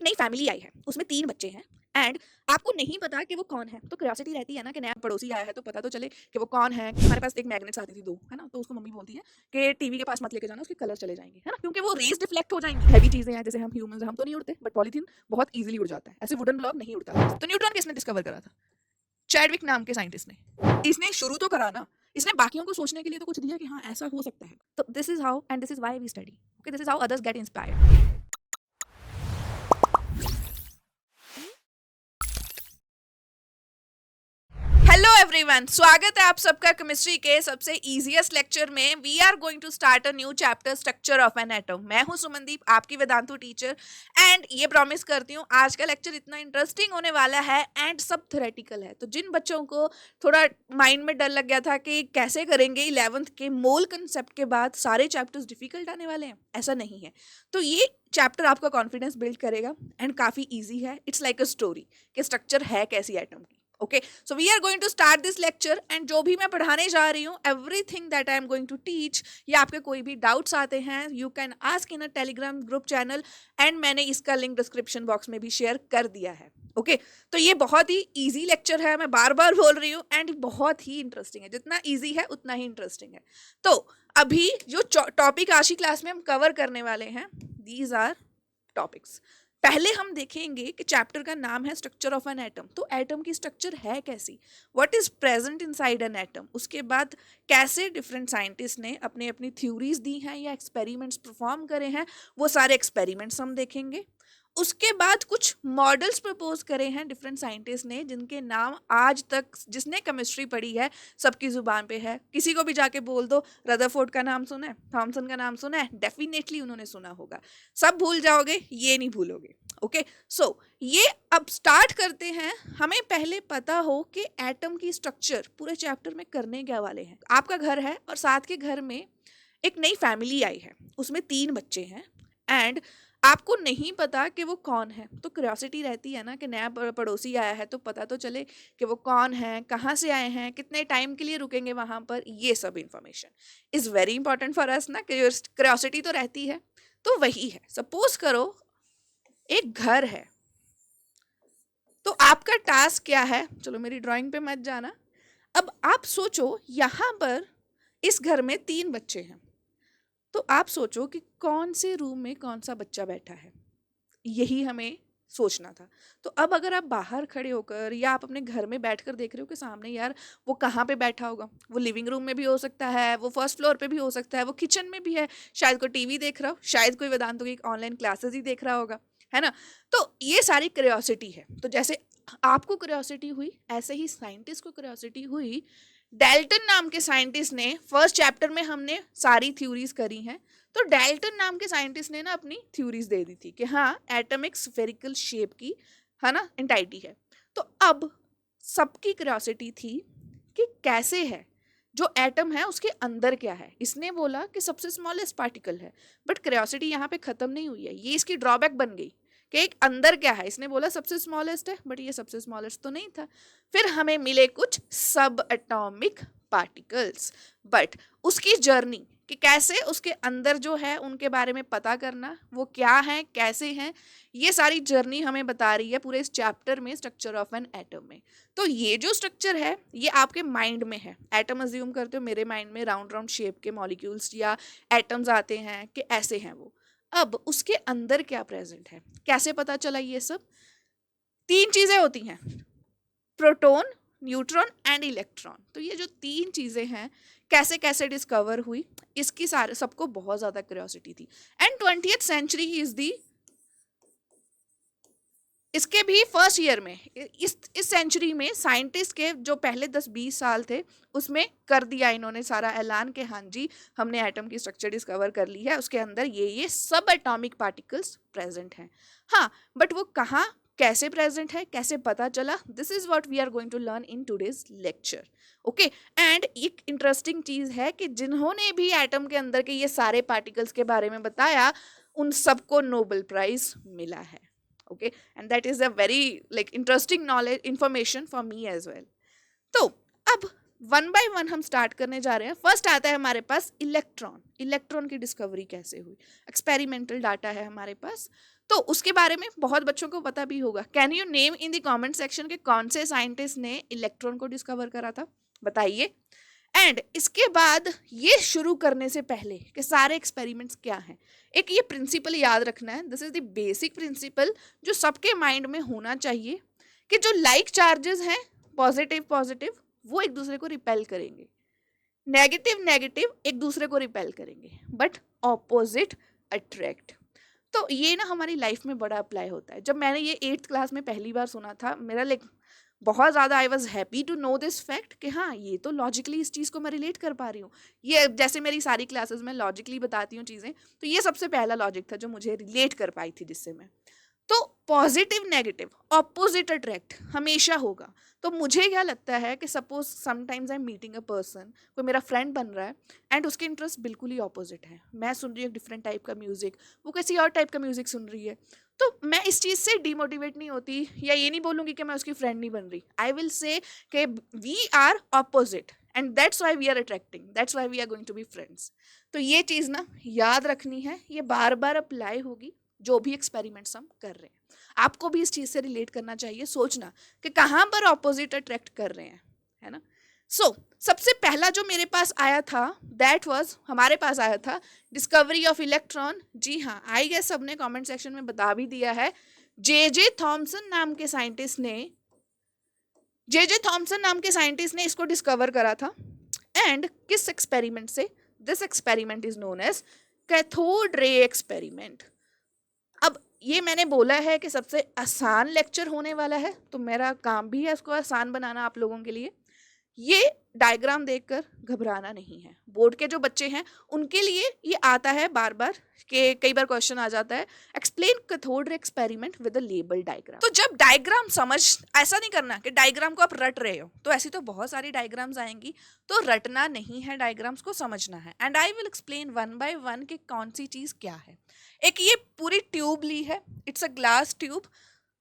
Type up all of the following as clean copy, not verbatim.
एक नई family I है, उसमें 3 बच्चे हैं एंड आपको नहीं पता कि वो कौन है। तो क्यूरियोसिटी रहती है ना कि नया पड़ोसी आया है तो पता तो चले कि वो कौन है। हमारे पास एक मैग्नेट्स आती थी 2, है ना? तो उसको मम्मी बोलती है कि टीवी के पास मत लेके जाना, उसके कलर चले जाएँगे, है ना? क्योंकि वो रेज़ रिफ्लेक्ट हो जाएँगी। हैवी चीज़ें हैं जैसे हम ह्यूमन्स हम तो नहीं उड़ते बट पॉलीथीन बहुत ईज़िली उड़ जाता है। ऐसे वुडन ब्लॉक नहीं उड़ता। तो न्यूट्रॉन किसने डिस्कवर करा था? चैडविक नाम के साइंटिस्ट ने। इसने शुरू तो करा ना, इसने बाकियों को सोचने के लिए तो कुछ दिया कि हाँ, ऐसा हो सकता है। तो this is how and this is why we study. Okay, this is how others get inspired. Hello everyone, स्वागत है आप सबका केमिस्ट्री के सबसे इजीएस्ट लेक्चर में। We are going to start a new chapter, structure of an atom. मैं हूं सुमनदीप, आपकी वेदांतु टीचर। एंड ये प्रॉमिस करती हूँ आज का लेक्चर इतना इंटरेस्टिंग होने वाला है एंड सब थ्योरेटिकल है। तो जिन बच्चों को थोड़ा माइंड में डर लग गया था कि कैसे करेंगे 11th के मोल कंसेप्ट के बाद सारे चैप्टर्स डिफिकल्ट आने वाले हैं, ऐसा नहीं है। तो ये चैप्टर आपका कॉन्फिडेंस बिल्ड करेगा एंड काफ़ी ईजी है। इट्स लाइक अ स्टोरी कि स्ट्रक्चर है कैसी एटम की। Okay, so we are going to start this lecture and जो भी मैं पढ़ाने जा रही हूँ, everything that I am going to teach, या आपके कोई भी डाउट्स आते हैं, you can ask in a Telegram group channel and मैंने इसका लिंक डिस्क्रिप्शन बॉक्स में भी शेयर कर दिया है। ओके, तो ये बहुत ही इजी लेक्चर है, मैं बार बार बोल रही हूँ एंड बहुत ही इंटरेस्टिंग है। जितना इजी है उतना ही इंटरेस्टिंग है। तो अभी जो टॉपिक आज की क्लास में हम कवर करने वाले हैं, दीज आर टॉपिक्स। पहले हम देखेंगे कि चैप्टर का नाम है स्ट्रक्चर ऑफ एन एटम। तो एटम की स्ट्रक्चर है कैसी, what is present inside an atom. उसके बाद कैसे डिफरेंट साइंटिस्ट ने अपनी अपनी थ्योरीज दी हैं या एक्सपेरिमेंट्स परफॉर्म करे हैं, वो सारे एक्सपेरिमेंट्स हम देखेंगे। उसके बाद कुछ मॉडल्स प्रपोज करे हैं डिफरेंट साइंटिस्ट ने, जिनके नाम आज तक जिसने केमिस्ट्री पढ़ी है सबकी जुबान पे है। किसी को भी जाके बोल दो रदरफोर्ड का नाम सुना है, थॉमसन का नाम सुना है, डेफिनेटली उन्होंने सुना होगा। सब भूल जाओगे, ये नहीं भूलोगे। ओके, सो ये अब स्टार्ट करते हैं। हमें पहले पता हो कि एटम की स्ट्रक्चर पूरे चैप्टर में करने क्या वाले हैं। आपका घर है और साथ के घर में एक नई फैमिली आई है, उसमें 3 बच्चे हैं एंड आपको नहीं पता कि वो कौन है। तो क्यूरियोसिटी रहती है ना कि नया पड़ोसी आया है तो पता तो चले कि वो कौन है, कहाँ से आए हैं, कितने टाइम के लिए रुकेंगे वहाँ पर। ये सब information is very important for us ना, क्यूरियोसिटी तो रहती है। तो वही है, सपोज करो एक घर है, तो आपका टास्क क्या है। चलो मेरी ड्राइंग पे मत जाना। अब आप सोचो यहाँ पर इस घर में 3 बच्चे हैं, तो आप सोचो कि कौन से रूम में कौन सा बच्चा बैठा है, यही हमें सोचना था। तो अब अगर आप बाहर खड़े होकर या आप अपने घर में बैठकर देख रहे हो कि सामने यार वो कहाँ पे बैठा होगा, वो लिविंग रूम में भी हो सकता है, वो फर्स्ट फ्लोर पे भी हो सकता है, वो किचन में भी है, शायद कोई टीवी देख रहा हो, शायद कोई वेदांतों की ऑनलाइन क्लासेस ही देख रहा होगा, है ना? तो ये सारी क्यूरियोसिटी है। तो जैसे आपको क्यूरियोसिटी हुई, ऐसे ही साइंटिस्ट को क्यूरियोसिटी हुई। डेल्टन नाम के साइंटिस्ट ने, फर्स्ट चैप्टर में हमने सारी थ्योरीज करी हैं, तो डेल्टन नाम के साइंटिस्ट ने ना अपनी थ्योरीज दे दी थी कि हाँ एटम एक स्फेरिकल शेप की, है ना, एंटाइटी है। तो अब सबकी क्यूरियोसिटी थी कि कैसे है, जो एटम है उसके अंदर क्या है। इसने बोला कि सबसे स्मॉलेस्ट पार्टिकल है, बट क्यूरियोसिटी यहाँ पे खत्म नहीं हुई है, ये इसकी ड्रॉबैक बन गई कि एक अंदर क्या है। इसने बोला सबसे स्मॉलेस्ट है, बट ये सबसे स्मॉलेस्ट तो नहीं था। फिर हमें मिले कुछ सब एटॉमिक पार्टिकल्स, बट उसकी जर्नी कि कैसे उसके अंदर जो है उनके बारे में पता करना, वो क्या है, कैसे हैं, ये सारी जर्नी हमें बता रही है पूरे इस चैप्टर में, स्ट्रक्चर ऑफ एन एटम में। तो ये जो स्ट्रक्चर है ये आपके माइंड में है। एटम अज्यूम करते हो मेरे माइंड में राउंड राउंड शेप के मॉलिक्यूल्स या एटम्स आते हैं कि ऐसे हैं वो। अब उसके अंदर क्या प्रेजेंट है, कैसे पता चला ये सब। 3 चीजें होती हैं, प्रोटॉन, न्यूट्रॉन एंड इलेक्ट्रॉन। तो ये जो 3 चीजें हैं कैसे कैसे डिस्कवर हुई, इसकी सारे सबको बहुत ज्यादा क्यूरियोसिटी थी। And 20th sanctuary is the, इसके भी फर्स्ट ईयर में, इस सेंचुरी में साइंटिस्ट के जो पहले 10-20 साल थे उसमें कर दिया इन्होंने सारा ऐलान कि हाँ जी हमने एटम की स्ट्रक्चर डिस्कवर कर ली है, उसके अंदर ये सब एटॉमिक पार्टिकल्स प्रेजेंट हैं। हाँ, बट वो कहाँ कैसे प्रेजेंट है, कैसे पता चला, this is what we are going to learn in today's lecture. Okay, and एक इंटरेस्टिंग चीज है कि जिन्होंने भी एटम के अंदर के ये सारे पार्टिकल्स के बारे में बताया उन सबको नोबेल प्राइज मिला है। okay, and that is a very like interesting knowledge information for me as well. तो अब वन बाय वन हम स्टार्ट करने जा रहे हैं। फर्स्ट आता है हमारे पास इलेक्ट्रॉन। इलेक्ट्रॉन की डिस्कवरी कैसे हुई, एक्सपेरिमेंटल डाटा है हमारे पास। तो उसके बारे में बहुत बच्चों को पता भी होगा। Can you name in the comment section के कौन से साइंटिस्ट ने इलेक्ट्रॉन को डिस्कवर करा था, बताइए। एंड इसके बाद ये शुरू करने से पहले कि सारे एक्सपेरिमेंट्स क्या हैं, एक ये प्रिंसिपल याद रखना है, this is the basic principle जो सबके माइंड में होना चाहिए, कि जो लाइक चार्जेस हैं पॉजिटिव पॉजिटिव वो एक दूसरे को रिपेल करेंगे, नेगेटिव नेगेटिव एक दूसरे को रिपेल करेंगे, बट ऑपोजिट अट्रैक्ट। तो ये ना हमारी लाइफ में बड़ा अप्लाई होता है। जब मैंने ये 8th क्लास में पहली बार सुना था, मेरा लाइक बहुत ज़्यादा I was happy to know this fact कि हाँ ये तो लॉजिकली इस चीज़ को मैं रिलेट कर पा रही हूँ। ये जैसे मेरी सारी क्लासेस में लॉजिकली बताती हूँ चीज़ें, तो ये सबसे पहला लॉजिक था जो मुझे रिलेट कर पाई थी जिससे मैं। तो पॉजिटिव नेगेटिव ऑपोजिट अट्रैक्ट हमेशा होगा। तो मुझे क्या लगता है कि suppose sometimes I am meeting a person, कोई मेरा फ्रेंड बन रहा है एंड उसके इंटरेस्ट बिल्कुल ही ऑपोजिट है। मैं सुन रही हूँ डिफरेंट टाइप का म्यूजिक, वो किसी और टाइप का म्यूजिक सुन रही है, तो मैं इस चीज़ से डिमोटिवेट नहीं होती या ये नहीं बोलूँगी कि मैं उसकी फ्रेंड नहीं बन रही। आई विल से कि we are opposite and that's why we are attracting, that's why we are going to be friends. तो ये चीज़ ना याद रखनी है, ये बार बार अप्लाई होगी जो भी एक्सपेरिमेंट्स हम कर रहे हैं। आपको भी इस चीज़ से रिलेट करना चाहिए, सोचना कि कहाँ पर ऑपोजिट अट्रैक्ट कर रहे हैं, है ना। सो सबसे पहला जो मेरे पास आया था दैट वाज, हमारे पास आया था डिस्कवरी ऑफ इलेक्ट्रॉन। जी हाँ, आई गेस सबने कमेंट सेक्शन में बता भी दिया है। जे थॉमसन नाम के साइंटिस्ट ने इसको डिस्कवर करा था। एंड किस एक्सपेरिमेंट से? This experiment is known as cathode ray experiment. अब ये मैंने बोला है कि सबसे आसान लेक्चर होने वाला है, तो मेरा काम भी है इसको आसान बनाना आप लोगों के लिए। ये डायग्राम देखकर घबराना नहीं है। बोर्ड के जो बच्चे हैं उनके लिए ये आता है बार बार, कि कई बार क्वेश्चन आ जाता है explain cathode ray experiment with a label diagram. तो जब डायग्राम समझ, ऐसा नहीं करना कि डायग्राम को आप रट रहे हो, तो ऐसी तो बहुत सारी डायग्राम्स आएंगी, तो रटना नहीं है, डायग्राम्स को समझना है। And I will explain one by one कि कौन सी चीज़ क्या है। एक ये पूरी ट्यूब ली है, it's a glass tube.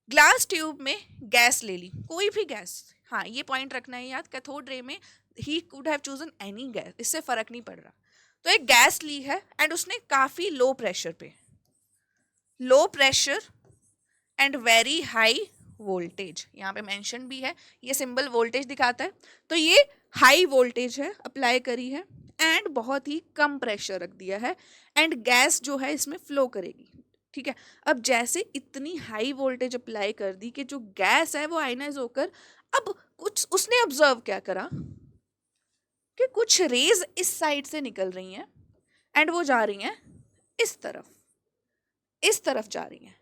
Glass tube में गैस ले ली, कोई भी गैस। हाँ, ये पॉइंट रखना है याद, कैथोड रे में he could have chosen any gas, इससे फर्क नहीं पड़ रहा। तो एक गैस ली है एंड उसने काफी low pressure and very high voltage, यहाँ पे मेंशन भी है, ये सिंबल वोल्टेज दिखाता है, तो ये हाई वोल्टेज है अप्लाई करी है एंड बहुत ही कम प्रेशर रख दिया है एंड गैस जो है इसमें फ्लो करेगी। ठीक है, अब जैसे इतनी हाई वोल्टेज अप्लाई कर दी कि जो गैस है वो आयनाइज होकर, अब कुछ उसने ऑब्जर्व क्या करा कि कुछ रेज इस साइड से निकल रही हैं एंड वो जा रही हैं इस तरफ जा रही हैं।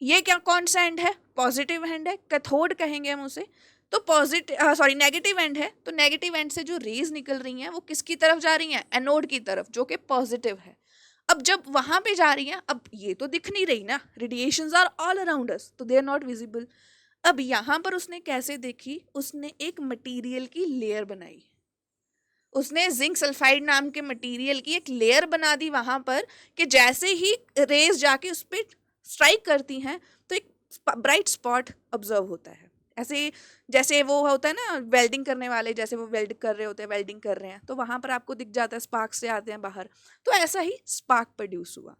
ये क्या, कौन सा एंड है? पॉजिटिव एंड है, कैथोड कहेंगे हम उसे। तो नेगेटिव एंड है, तो नेगेटिव एंड से जो रेज निकल रही हैं वो किसकी तरफ जा रही हैं? एनोड की तरफ, जो कि पॉजिटिव है। अब जब वहां पे जा रही हैं, अब ये तो दिख नहीं रही ना, radiations are all around us, तो दे आर नॉट विजिबल। अब यहाँ पर उसने कैसे देखी? उसने एक मटेरियल की लेयर बनाई, उसने जिंक सल्फाइड नाम के मटेरियल की एक लेयर बना दी वहां पर, कि जैसे ही रेज जाके उस पर स्ट्राइक करती हैं तो एक ब्राइट स्पॉट ऑब्जर्व होता है। ऐसे जैसे वो होता है ना वेल्डिंग करने वाले, जैसे वो वेल्ड कर रहे होते हैं, वेल्डिंग कर रहे हैं, तो वहां पर आपको दिख जाता है, स्पार्क से आते हैं बाहर। तो ऐसा ही स्पार्क प्रोड्यूस हुआ।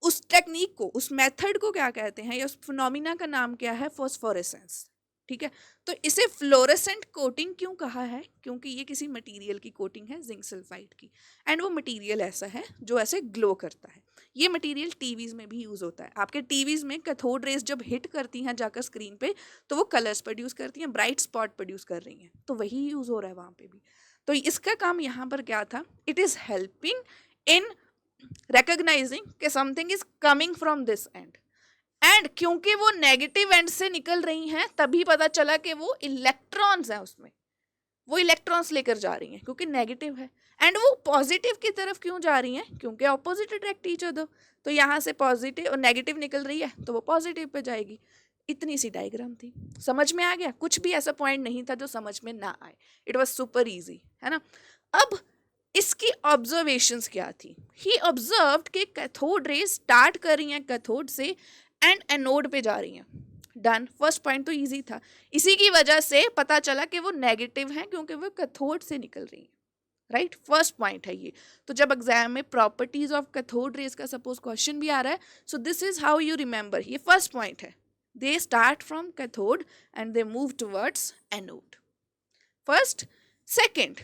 उस टेक्निक को, उस मेथड को क्या कहते हैं, या उस फिनोमिना का नाम क्या है? फॉस्फोरेसेंस। ठीक है, तो इसे फ्लोरेसेंट कोटिंग क्यों कहा है? क्योंकि ये किसी मटेरियल की कोटिंग है, जिंक सल्फाइड की, एंड वो मटेरियल ऐसा है जो ऐसे ग्लो करता है। ये मटेरियल टीवीज में भी यूज होता है। आपके टीवीज में कैथोड रेज जब हिट करती हैं जाकर स्क्रीन पे, तो वो कलर्स प्रोड्यूस करती हैं, ब्राइट स्पॉट प्रोड्यूस कर रही हैं, तो वही यूज हो रहा है वहां पे भी। तो इसका काम यहाँ पर क्या था? It is helping in recognizing कि something is coming from this and, and क्योंकि वो नेगेटिव एंड से निकल रही हैं, तभी पता चला कि वो इलेक्ट्रॉन्स हैं उसमें, वो इलेक्ट्रॉन्स लेकर जा रही हैं क्योंकि नेगेटिव है। एंड वो पॉजिटिव की तरफ क्यों जा रही हैं? क्योंकि ऑपोजिट अट्रैक्ट ईच अदर। तो यहाँ से पॉजिटिव और नेगेटिव निकल रही है तो वो पॉजिटिव पे जाएगी। इतनी सी डायग्राम थी, समझ में आ गया? कुछ भी ऐसा पॉइंट नहीं था जो समझ में ना आए, इट वॉज सुपर ईजी, है ना। अब इसकी ऑब्जर्वेशंस क्या थी? ही ऑब्जर्व्ड कि कैथोड रेज स्टार्ट कर रही हैं कैथोड से एंड एनोड पे जा रही हैं। डन, फर्स्ट पॉइंट तो इजी था। इसी की वजह से पता चला कि वो नेगेटिव हैं क्योंकि वो कैथोड से निकल रही हैं। राइट, फर्स्ट पॉइंट है ये। तो जब एग्जाम में प्रॉपर्टीज ऑफ कैथोड रेज का सपोज क्वेश्चन भी आ रहा है, so this is how you remember, ये फर्स्ट पॉइंट है। They start from cathode and they move towards anode, first. Second,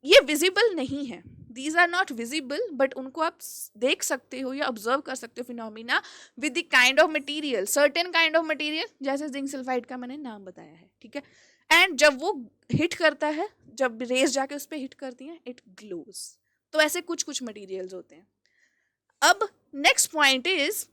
ये विजिबल नहीं है, these are not visible, but उनको आप देख सकते हो या ऑब्जर्व कर सकते हो phenomena with the kind of material, certain kind of material, जैसे जिंक सल्फाइड का मैंने नाम बताया है, ठीक है। एंड जब वो हिट करता है, जब रेस जाके उस पर हिट करती है, इट ग्लोज। तो ऐसे कुछ कुछ मटेरियल्स होते हैं। अब नेक्स्ट पॉइंट इज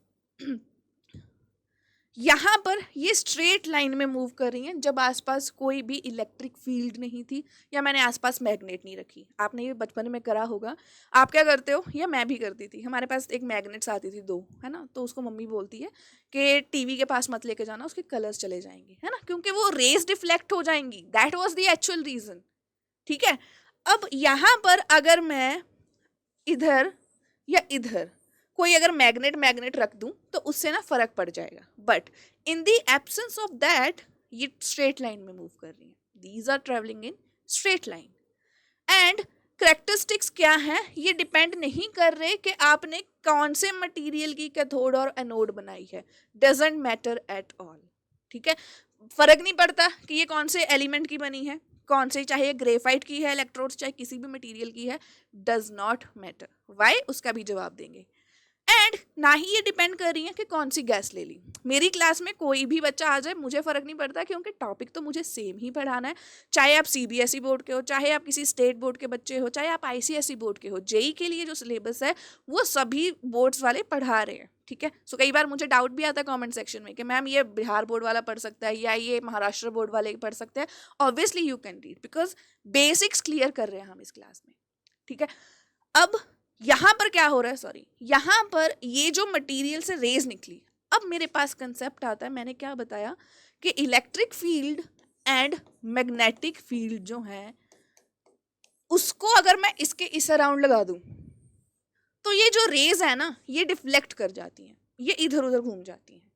यहाँ पर ये स्ट्रेट लाइन में मूव कर रही हैं जब आसपास कोई भी इलेक्ट्रिक फील्ड नहीं थी या मैंने आसपास मैग्नेट नहीं रखी। आपने ये बचपन में करा होगा। आप क्या करते हो, या मैं भी करती थी, हमारे पास एक मैग्नेट्स आती थी 2, है ना, तो उसको मम्मी बोलती है कि टीवी के पास मत लेके जाना, उसके कलर्स चले जाएंगे, है ना, क्योंकि वो रेज डिफ्लेक्ट हो जाएंगी। That was the actual reason, ठीक है। अब यहाँ पर अगर मैं इधर या इधर कोई अगर मैग्नेट रख दूं तो उससे ना फर्क पड़ जाएगा, but in the absence of that ये स्ट्रेट लाइन में मूव कर रही है, these are travelling in straight line. And characteristics क्या है, ये डिपेंड नहीं कर रहे कि आपने कौन से मटेरियल की कैथोड और एनोड बनाई है, डजंट मैटर एट ऑल, ठीक है। फर्क नहीं पड़ता कि ये कौन से एलिमेंट की बनी है, कौन से, चाहे ग्रेफाइट की है इलेक्ट्रोड्स, चाहे किसी भी मटेरियल की है, डज नॉट मैटर। वाई, उसका भी जवाब देंगे। एंड ना ही ये डिपेंड कर रही है कि कौन सी गैस ले ली। मेरी क्लास में कोई भी बच्चा आ जाए, मुझे फ़र्क नहीं पड़ता, क्योंकि टॉपिक तो मुझे सेम ही पढ़ाना है। चाहे आप सीबीएसई बोर्ड के हो, चाहे आप किसी स्टेट बोर्ड के बच्चे हो, चाहे आप आईसीएसई बोर्ड के हो, जेई के लिए जो सिलेबस है वो सभी बोर्ड्स वाले पढ़ा रहे हैं, ठीक है। सो कई बार मुझे डाउट भी आता है कमेंट सेक्शन में कि मैम ये बिहार बोर्ड वाला पढ़ सकता है या ये महाराष्ट्र बोर्ड वाले पढ़ सकते हैं। Obviously you can read, because basics clear कर रहे हैं हम इस क्लास में, ठीक है। अब यहाँ पर क्या हो रहा है, सॉरी, यहाँ पर ये जो मटेरियल से रेज निकली, अब मेरे पास कंसेप्ट आता है, मैंने क्या बताया कि electric field and magnetic field जो है उसको अगर मैं इसके इस अराउंड लगा दूं तो ये जो रेज है ना ये डिफ्लेक्ट कर जाती हैं, ये इधर उधर घूम जाती हैं।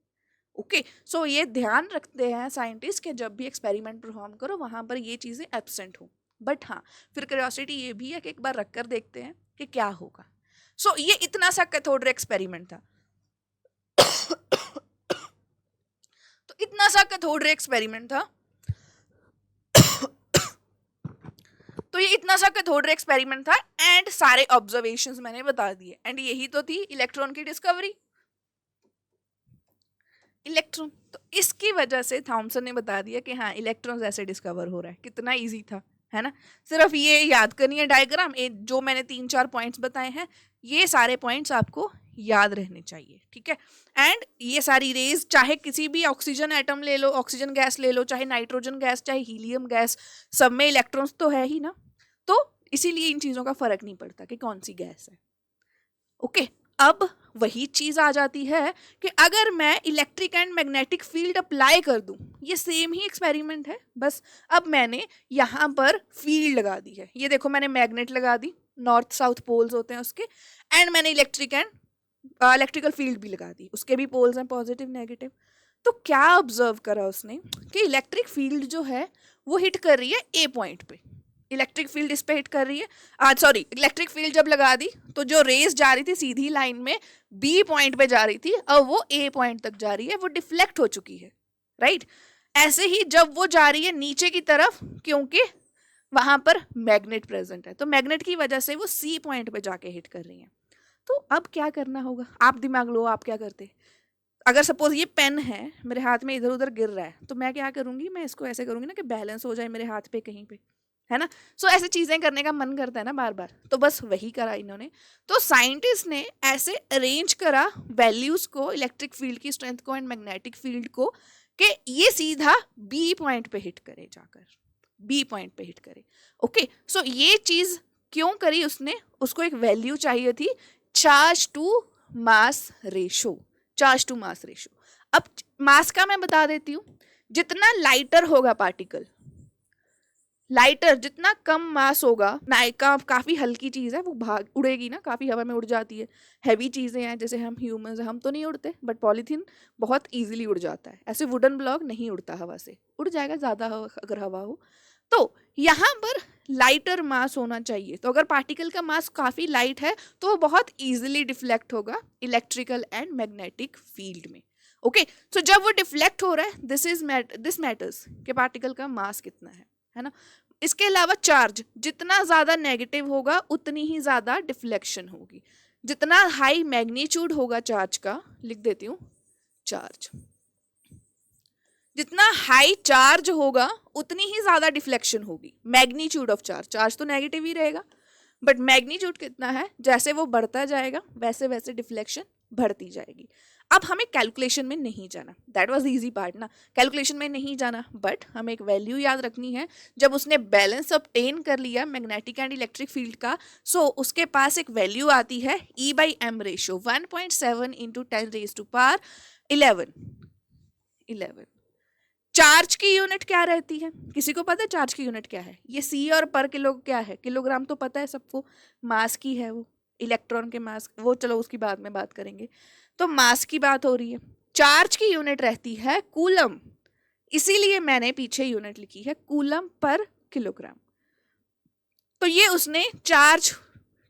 ओके, सो ये ध्यान रखते हैं साइंटिस्ट कि जब भी एक्सपेरिमेंट परफॉर्म करो वहां पर ये चीज़ें एब्सेंट हो। बट हाँ, फिर क्यूरियोसिटी ये भी है कि एक बार रख कर देखते हैं कि क्या होगा। सो ये इतना सा कैथोड रे एक्सपेरिमेंट था। तो इतना सा कैथोड रे एक्सपेरिमेंट था। तो ये इतना सा कैथोड रे एक्सपेरिमेंट था एंड सारे ऑब्जर्वेशंस मैंने बता दिए। एंड यही तो थी इलेक्ट्रॉन की डिस्कवरी, इलेक्ट्रॉन। तो इसकी वजह से थॉमसन ने बता दिया कि हाँ इलेक्ट्रॉन ऐसे डिस्कवर हो रहा है। कितना इजी था, है ना। सिर्फ ये याद करनी है डायग्राम, जो मैंने 3-4 पॉइंट्स बताए हैं, ये सारे पॉइंट्स आपको याद रहने चाहिए, ठीक है। एंड ये सारी रेज, चाहे किसी भी ऑक्सीजन एटम ले लो, ऑक्सीजन गैस ले लो, चाहे नाइट्रोजन गैस, चाहे हीलियम गैस, सब में इलेक्ट्रॉन्स तो है ही ना। तो इसीलिए इन चीज़ों का फर्क नहीं पड़ता कि कौन सी गैस है। ओके, अब वही चीज़ आ जाती है कि अगर मैं electric and magnetic field apply कर दूं, ये सेम ही एक्सपेरिमेंट है, बस अब मैंने यहाँ पर फील्ड लगा दी है। ये देखो मैंने मैग्नेट लगा दी, नॉर्थ साउथ पोल्स होते हैं उसके, एंड मैंने इलेक्ट्रिकल फील्ड भी लगा दी, उसके भी पोल्स हैं पॉजिटिव नेगेटिव। तो क्या ऑब्जर्व करा उसने कि इलेक्ट्रिक फील्ड जो है वो हिट कर रही है ए पॉइंट पे, इलेक्ट्रिक फील्ड इस पे हिट कर रही है, सॉरी इलेक्ट्रिक फील्ड जब लगा दी तो जो रेस जा रही थी सीधी लाइन में बी पॉइंट पे जा रही थी, अब वो ए पॉइंट तक जा रही है, वो डिफ्लेक्ट हो चुकी है, राइट। ऐसे ही जब वो जा रही है नीचे की तरफ, क्योंकि वहां पर मैग्नेट प्रेजेंट है, तो मैग्नेट की वजह से वो सी पॉइंट पे जाके हिट कर रही है। तो अब क्या करना होगा, आप दिमाग लो, आप क्या करते। अगर सपोज ये पेन है मेरे हाथ में, इधर उधर गिर रहा है, तो मैं क्या करूंगी, मैं इसको ऐसे करूंगी ना कि बैलेंस हो जाए मेरे हाथ पे कहीं पे, है ना। सो ऐसे चीजें करने का मन करता है ना बार बार, तो बस वही करा इन्होंने। तो साइंटिस्ट ने ऐसे अरेंज करा वैल्यूज को, इलेक्ट्रिक फील्ड की स्ट्रेंथ को एंड मैग्नेटिक फील्ड को, कि ये सीधा बी पॉइंट पे हिट करे, जाकर बी पॉइंट पे हिट करे। ओके, सो ये चीज क्यों करी उसने, उसको एक वैल्यू चाहिए थी, charge to mass ratio, charge to mass ratio. अब मास का मैं बता देती हूँ, जितना लाइटर होगा पार्टिकल, लाइटर जितना कम मास होगा, नायका काफ़ी हल्की चीज़ है, वो भाग उड़ेगी ना, काफ़ी हवा में उड़ जाती है। हैवी चीज़ें हैं जैसे हम ह्यूमंस, हम तो नहीं उड़ते, बट पॉलीथीन बहुत इजीली उड़ जाता है। ऐसे वुडन ब्लॉक नहीं उड़ता, हवा से उड़ जाएगा ज़्यादा अगर हवा हो। तो यहाँ पर लाइटर मास होना चाहिए। तो अगर पार्टिकल का मास काफ़ी लाइट है तो वो बहुत इजीली डिफ्लेक्ट होगा इलेक्ट्रिकल एंड मैग्नेटिक फील्ड में। ओके, सो जब वो डिफ्लेक्ट हो रहा है दिस मैटर्स कि पार्टिकल का मास कितना है ना। इसके अलावा चार्ज जितना ज़्यादा नेगेटिव होगा उतनी ही ज़्यादा डिफ्लेक्शन होगी। जितना हाई मैग्नीट्यूड होगा चार्ज का, लिख देती हूँ चार्ज, जितना हाई चार्ज होगा उतनी ही ज्यादा डिफ्लेक्शन होगी। मैग्नीट्यूड ऑफ चार्ज तो नेगेटिव ही रहेगा, बट मैग्नीट्यूड कितना है, जैसे वो बढ़ता जाएगा वैसे वैसे डिफ्लेक्शन बढ़ती जाएगी। अब हमें कैलकुलेशन में नहीं जाना, दैट वाज इजी पार्ट ना, कैलकुलेशन में नहीं जाना, बट हमें एक वैल्यू याद रखनी है। जब उसने बैलेंस ऑब्टेन कर लिया मैग्नेटिक एंड इलेक्ट्रिक फील्ड का, सो उसके पास एक वैल्यू आती है E/m रेशियो 1.7 × 10⁻11। चार्ज की यूनिट क्या रहती है, किसी को पता है चार्ज की यूनिट क्या है? ये सी और पर किलो क्या है, किलोग्राम तो पता है सबको, मास की है वो, इलेक्ट्रॉन के मास, वो चलो उसकी बाद में बात करेंगे। तो मास की बात हो रही है, चार्ज की यूनिट रहती है कूलम, इसीलिए मैंने पीछे यूनिट लिखी है कूलम पर किलोग्राम। तो ये उसने चार्ज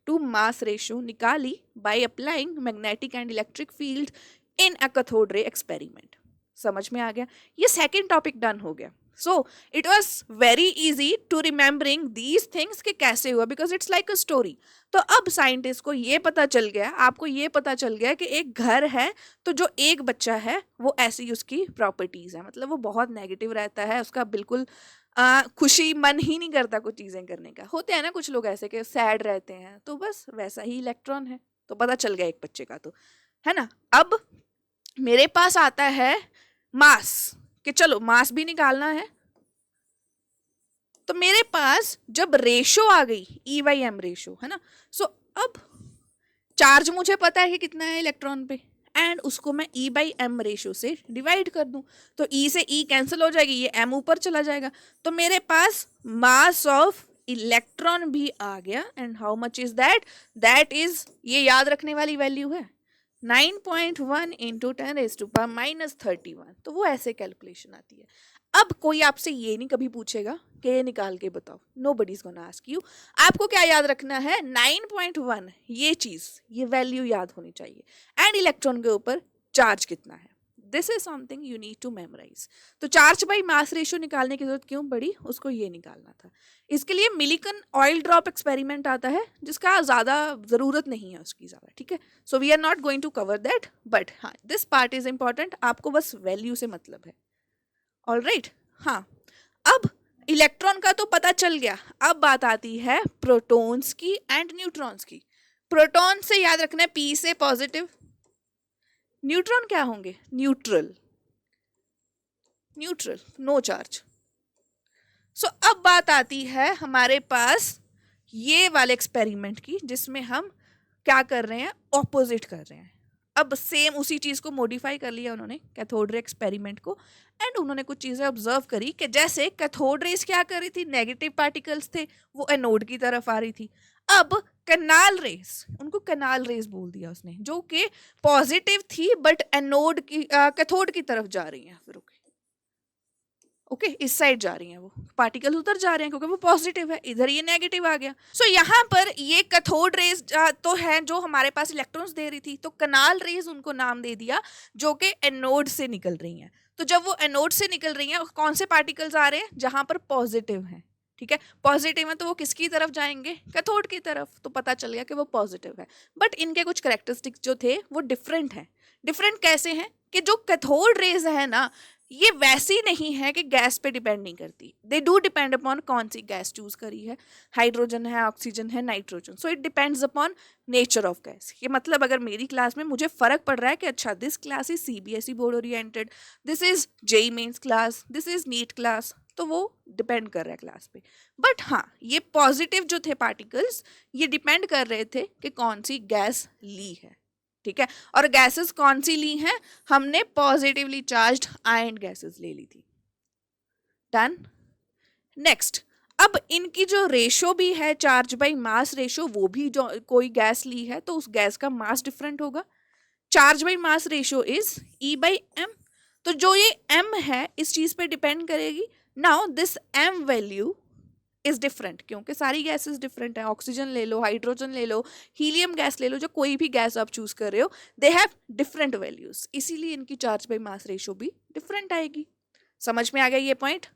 टू मास रेशियो निकाली by applying magnetic and electric field in a cathode ray experiment. समझ में आ गया, ये सेकेंड टॉपिक डन हो गया। So it was very easy to remembering these things कि कैसे हुआ, because it's like a story. तो अब साइंटिस्ट को ये पता चल गया, आपको ये पता चल गया कि एक घर है तो जो एक बच्चा है वो ऐसी उसकी प्रॉपर्टीज है, मतलब वो बहुत नेगेटिव रहता है, उसका बिल्कुल खुशी मन ही नहीं करता कुछ चीज़ें करने का। होते हैं ना कुछ लोग ऐसे कि सैड रहते हैं, तो बस वैसा ही इलेक्ट्रॉन है। तो पता चल गया एक बच्चे का, तो है ना। अब मेरे पास आता है मास, कि चलो मास भी निकालना है। तो मेरे पास जब रेशो आ गई E/m रेशो, है ना, सो अब चार्ज मुझे पता है कि कितना है इलेक्ट्रॉन पे, एंड उसको मैं E/m रेशो से डिवाइड कर दूं, तो E से E कैंसिल हो जाएगी, ये m ऊपर चला जाएगा, तो मेरे पास मास ऑफ इलेक्ट्रॉन भी आ गया। And how much is that, that is, ये याद रखने वाली वैल्यू है 9.1 × 10⁻31। तो वो ऐसे कैलकुलेशन आती है। अब कोई आपसे ये नहीं कभी पूछेगा कि ये निकाल के बताओ, nobody is gonna ask you. आपको क्या याद रखना है, 9.1, ये चीज, ये वैल्यू याद होनी चाहिए, एंड इलेक्ट्रॉन के ऊपर चार्ज कितना है। This is something you need to memorise. तो चार्ज बाई मास रेशियो निकालने की जरूरत क्यों पड़ी, उसको ये निकालना था। इसके लिए मिलिकन ऑयल ड्रॉप एक्सपेरिमेंट आता है, जिसका ज़्यादा ज़रूरत नहीं है उसकी ज़्यादा, ठीक है। So we are not going to cover that, but हाँ दिस पार्ट इज इंपॉर्टेंट, आपको बस वैल्यू से मतलब है। ऑल राइट, हाँ। अब इलेक्ट्रॉन का तो पता चल गया, अब बात आती है प्रोटॉन्स की एंड न्यूट्रॉन्स की। प्रोटॉन से याद रखना है P से पॉजिटिव, न्यूट्रॉन क्या होंगे, न्यूट्रल, नो चार्ज। सो अब बात आती है हमारे पास ये वाले एक्सपेरिमेंट की, जिसमें हम क्या कर रहे हैं, ऑपोजिट कर रहे हैं। अब सेम उसी चीज़ को मॉडिफाई कर लिया उन्होंने कैथोड रे एक्सपेरिमेंट को, एंड उन्होंने कुछ चीज़ें ऑब्जर्व करी कि जैसे कैथोड रेस क्या कर रही थी, नेगेटिव पार्टिकल्स थे वो एनोड की तरफ आ रही थी। अब कैनाल रेस, उनको कैनाल रेस बोल दिया उसने, जो कि पॉजिटिव थी बट एनोड की कैथोड की तरफ जा रही हैं, फिर ओके इस साइड जा रही हैं, वो पार्टिकल उधर जा रहे हैं क्योंकि वो पॉजिटिव है, इधर ये नेगेटिव आ गया। सो यहाँ पर ये कैथोड रेज तो है जो हमारे पास इलेक्ट्रॉन्स दे रही थी, तो कैनाल रेज उनको नाम दे दिया, जो कि एनोड से निकल रही हैं। तो जब वो एनोड से निकल रही हैं, कौन से पार्टिकल्स आ रहे हैं, जहाँ पर पॉजिटिव है, ठीक है, पॉजिटिव है, तो वो किसकी तरफ जाएंगे, कैथोड की तरफ। तो पता चल गया कि वो पॉजिटिव है, बट इनके कुछ करेक्टरिस्टिक्स जो थे वो डिफरेंट हैं। डिफरेंट कैसे हैं कि जो कैथोड रेज है ना, ये वैसी नहीं है कि गैस पे डिपेंड नहीं करती, दे डू डिपेंड अपॉन कौन सी गैस चूज करी है, हाइड्रोजन है, ऑक्सीजन है, nitrogen. So it depends upon nature of gas. ये मतलब अगर मेरी क्लास में मुझे फर्क पड़ रहा है कि अच्छा this class is CBSE board oriented, this is JEE mains class, this is NEET class, तो वो डिपेंड कर रहा है क्लास पे। बट हाँ, ये पॉजिटिव जो थे पार्टिकल्स, ये डिपेंड कर रहे थे कि कौन सी गैस ली है, ठीक है। और गैसेस कौन सी ली हैं, हमने पॉजिटिवली चार्ज्ड आयन गैसेस ले ली थी। डन। नेक्स्ट, अब इनकी जो रेशो भी है चार्ज बाय मास रेशो, वो भी जो कोई गैस ली है तो उस गैस का मास डिफरेंट होगा। Charge by mass ratio is E/m। तो जो ये m है इस चीज पे डिपेंड करेगी। Now this m value is different, क्योंकि सारी गैसेस डिफरेंट है। ऑक्सीजन ले लो, हाइड्रोजन ले लो, हीलियम गैस ले लो, जो कोई भी गैस आप चूज कर रहे हो, दे हैव डिफरेंट वैल्यूज, इसीलिए इनकी चार्ज बाई मास रेशियो भी डिफरेंट आएगी। समझ में आ गया ये point?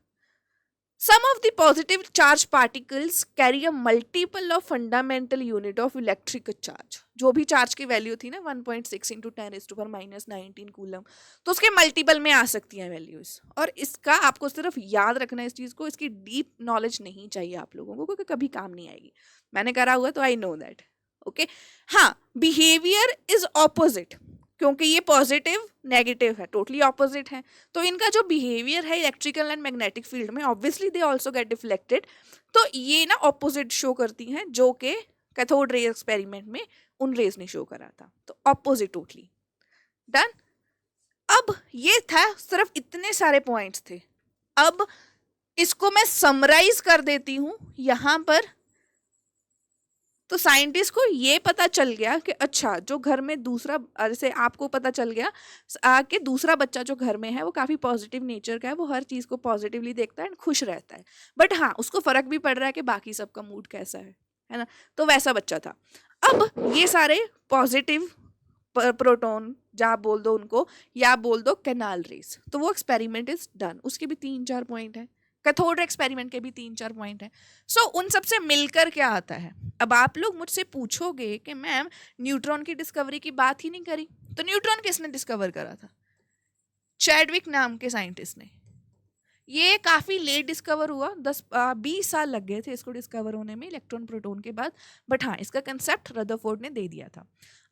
Some of the positive charge particles carry a multiple of fundamental unit of electric charge. जो भी चार्ज की वैल्यू थी ना 1.6 इंटू 10⁻⁻19 कूलम, तो उसके मल्टीपल में आ सकती हैं वैल्यूज। और इसका आपको सिर्फ याद रखना है इस चीज़ को, इसकी डीप नॉलेज नहीं चाहिए आप लोगों को, क्योंकि कभी काम नहीं आएगी। मैंने करा हुआ तो आई नो दैट। ओके, हाँ, बिहेवियर इज ऑपोजिट, क्योंकि ये पॉजिटिव नेगेटिव है, टोटली ऑपोजिट है। तो इनका जो बिहेवियर है इलेक्ट्रिकल एंड मैग्नेटिक फील्ड में, obviously they also get deflected, तो ये ना ऑपोजिट शो करती हैं, जो कि कैथोड रे एक्सपेरिमेंट में उन रेज ने शो करा था। तो ऑपोजिट टोटली डन। अब ये था, सिर्फ इतने सारे पॉइंट्स थे। अब इसको मैं समराइज कर देती हूं यहां पर। तो साइंटिस्ट को ये पता चल गया कि अच्छा, जो घर में दूसरा, जैसे आपको पता चल गया कि दूसरा बच्चा जो घर में है वो काफ़ी पॉजिटिव नेचर का है, वो हर चीज़ को पॉजिटिवली देखता है एंड खुश रहता है। बट हाँ, उसको फ़र्क भी पड़ रहा है कि बाकी सबका मूड कैसा है ना। तो वैसा बच्चा था। अब ये सारे पॉजिटिव प्रोटॉन, या बोल दो उनको, या बोल दो कैनाल रेस, तो वो एक्सपेरिमेंट इज डन। उसके भी 3-4 पॉइंट हैं, कैथोड एक्सपेरिमेंट के भी 3-4 पॉइंट हैं। सो उन सबसे मिलकर क्या आता है? अब आप लोग मुझसे पूछोगे कि मैम न्यूट्रॉन की डिस्कवरी की बात ही नहीं करी। तो न्यूट्रॉन किसने डिस्कवर करा था? चैडविक नाम के साइंटिस्ट ने। ये काफ़ी लेट डिस्कवर हुआ, 10-20 साल लग गए थे इसको डिस्कवर होने में, इलेक्ट्रॉन प्रोटॉन के बाद। बट हाँ, इसका कंसेप्ट रदरफोर्ड ने दे दिया था।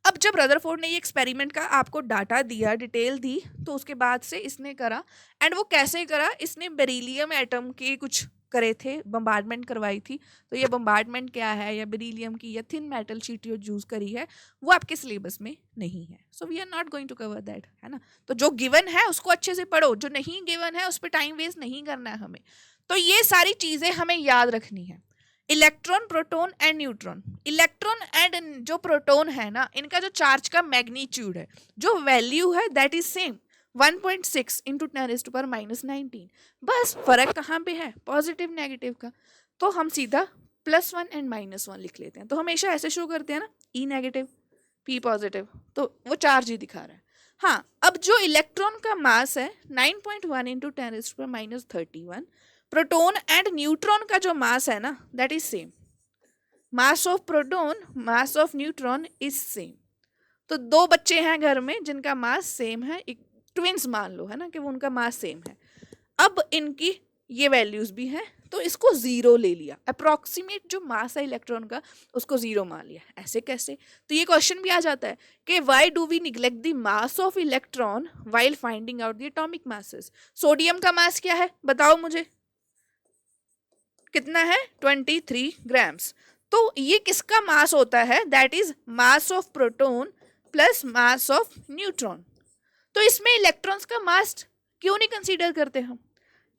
अब जब रदरफोर्ड ने ये एक्सपेरिमेंट का आपको डाटा दिया, डिटेल दी, तो उसके बाद से इसने करा। एंड वो कैसे करा? इसने बेरिलियम एटम के कुछ करे थे, बम्बार्डमेंट करवाई थी। तो ये बम्बार्डमेंट क्या है, या बेरिलियम की या थिन मेटल शीट जो यूज करी है, वो आपके सिलेबस में नहीं है। So we are not going to cover that, है ना। तो जो गिवन है उसको अच्छे से पढ़ो, जो नहीं गिवन है उस पर टाइम वेस्ट नहीं करना है हमें। तो ये सारी चीजें हमें याद रखनी है। Electron, proton and neutron. Electron and जो प्रोटॉन है ना, इनका जो चार्ज का मैग्नीट्यूड है, जो वैल्यू है, दैट इज सेम 1.6 इंटू 10⁻⁻19। बस फर्क कहाँ पे है? पॉजिटिव नेगेटिव का। तो हम सीधा +1 एंड -1 लिख लेते हैं। तो हमेशा ऐसे शो करते हैं ना, E नेगेटिव P पॉजिटिव, तो वो चार्ज ही दिखा रहा है। हाँ, अब जो इलेक्ट्रॉन का मास है 9.1 इंटू 10⁻31, प्रोटॉन एंड न्यूट्रॉन का जो मास है ना, that is same. Mass of proton, mass of neutron is same. तो दो बच्चे हैं घर में जिनका मास सेम है, एक ट्विंस मान लो, है ना, कि वो उनका मास सेम है। अब इनकी ये वैल्यूज भी हैं, तो इसको 0 ले लिया। अप्रॉक्सीमेट जो मास है इलेक्ट्रॉन का, उसको 0 मान लिया। ऐसे कैसे? तो ये क्वेश्चन भी आ जाता है कि why do we neglect the mass of electron while finding out the atomic masses. Sodium का मास क्या है बताओ मुझे, कितना है? 23 ग्राम्स। तो ये किसका मास होता है? That is mass of proton plus mass of neutron. तो इसमें इलेक्ट्रॉन्स का मास क्यों नहीं कंसीडर करते हम?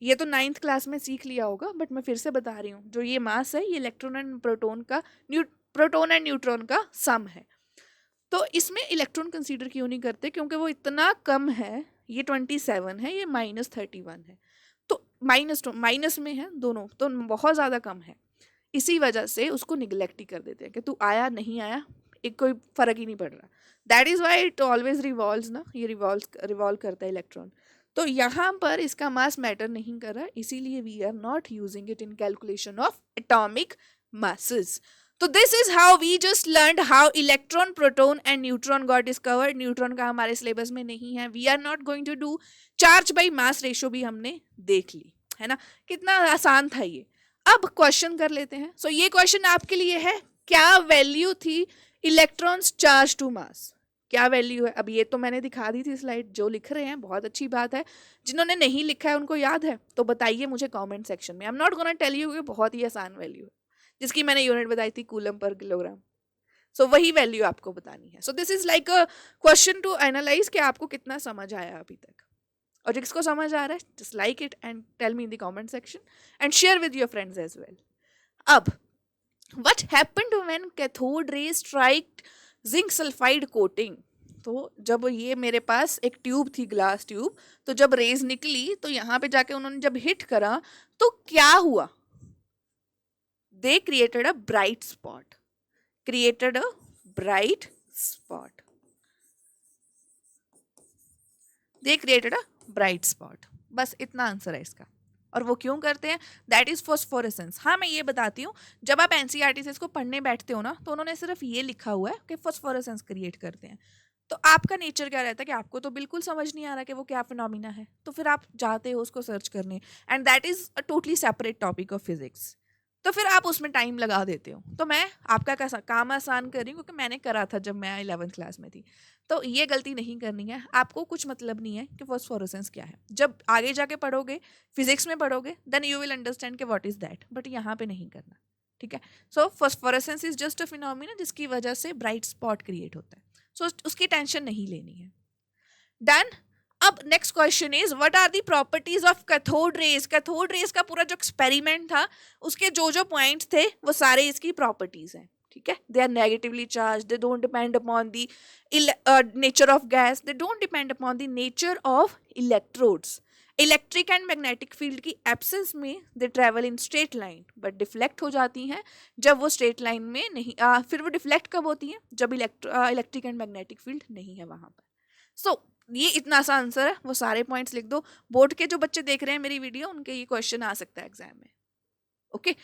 ये तो 9th क्लास में सीख लिया होगा, बट मैं फिर से बता रही हूँ। जो ये मास है, ये इलेक्ट्रॉन एंड प्रोटॉन का, प्रोटॉन एंड न्यूट्रॉन का सम है। तो इसमें इलेक्ट्रॉन कंसीडर क्यों नहीं करते? क्योंकि वो इतना कम है। ये 27 है, ये -31 है, तो माइनस में है दोनों, तो बहुत ज़्यादा कम है। इसी वजह से उसको निगलेक्ट ही कर देते हैं कि तू आया नहीं आया, एक कोई फर्क ही नहीं पड़ रहा। That is why it always revolves ना, ये रिवॉल्व करता है इलेक्ट्रॉन। तो यहाँ पर इसका मास मैटर नहीं कर रहा, इसीलिए we are not using it in calculation of atomic masses. तो this is how we just learn how electron, proton and neutron got discovered. Neutron का हमारे सिलेबस में नहीं है, we are not going to do. Charge by mass ratio भी हमने देख ली, है ना। कितना आसान था ये। अब क्वेश्चन कर लेते हैं। सो ये क्वेश्चन आपके लिए है, क्या वैल्यू थी इलेक्ट्रॉन्स चार्ज टू मास? क्या वैल्यू है? अब ये तो मैंने दिखा दी थी स्लाइड, जो लिख रहे हैं बहुत अच्छी बात है, जिन्होंने नहीं लिखा है उनको याद है तो बताइए मुझे कमेंट सेक्शन में। I am not gonna tell you कि बहुत ही आसान वैल्यू है, जिसकी मैंने यूनिट बताई थी कूलम पर किलोग्राम। सो वही वैल्यू आपको बतानी है। So this is like a question to analyse कि आपको कितना समझ आया अभी तक, और जिसको समझ आ रहा है just like it and tell me in the comment section and share with your friends as well. अब what happened when cathode rays strike zinc sulphide coating? तो जब ये मेरे पास एक ट्यूब थी, ग्लास ट्यूब, तो जब रेज निकली तो यहाँ पे जाके उन्होंने जब हिट करा तो क्या हुआ? they created a bright spot. Created a bright spot. They created a bright spot. बस इतना आंसर है इसका. और वो क्यों करते हैं? That is phosphorescence. हाँ, मैं ये बताती हूँ, जब आप एनसीईआरटी से इसको पढ़ने बैठते हो ना, तो उन्होंने सिर्फ ये लिखा हुआ है कि फॉस्फोरेसेंस क्रिएट करते हैं. तो आपका नेचर क्या रहता है कि आपको तो बिल्कुल समझ नहीं आ रहा कि वो क्या फिनोमिना है, तो फिर आप जाते हो उसको सर्च करने, and that is a totally separate topic of physics. तो फिर आप उसमें टाइम लगा देते हो. तो मैं आपका काम आसान कर रही हूँ, क्योंकि मैंने करा था जब मैं 11th क्लास में थी. तो ये गलती नहीं करनी है. आपको कुछ मतलब नहीं है कि फॉस्फोरेसेंस क्या है. जब आगे जाके पढ़ोगे, फिजिक्स में पढ़ोगे, देन यू विल अंडरस्टैंड कि व्हाट इज दैट. बट यहाँ पे नहीं करना. ठीक है. So phosphorescence is just a phenomena जिसकी वजह से ब्राइट स्पॉट क्रिएट होता है. सो उसकी टेंशन नहीं लेनी है. डन. अब next question is what are the properties of cathode rays. Cathode rays का पूरा जो एक्सपेरिमेंट था, उसके जो जो पॉइंट्स थे वो सारे इसकी प्रॉपर्टीज हैं. ठीक है. They are negatively charge, they don't depend upon the nature of gas, they don't depend upon the nature of electrodes. Electric and magnetic field की एब्सेंस में they travel in straight line, but deflect हो जाती हैं जब वो straight line में नहीं. फिर वो डिफ्लेक्ट कब होती हैं? जब इलेक्ट्रिक एंड मैग्नेटिक फील्ड नहीं है वहां पर. सो ये इतना सा आंसर है. वो सारे पॉइंट्स लिख दो. बोर्ड के जो बच्चे देख रहे हैं मेरी वीडियो, उनके ये क्वेश्चन आ सकता है एग्जाम में. ओके.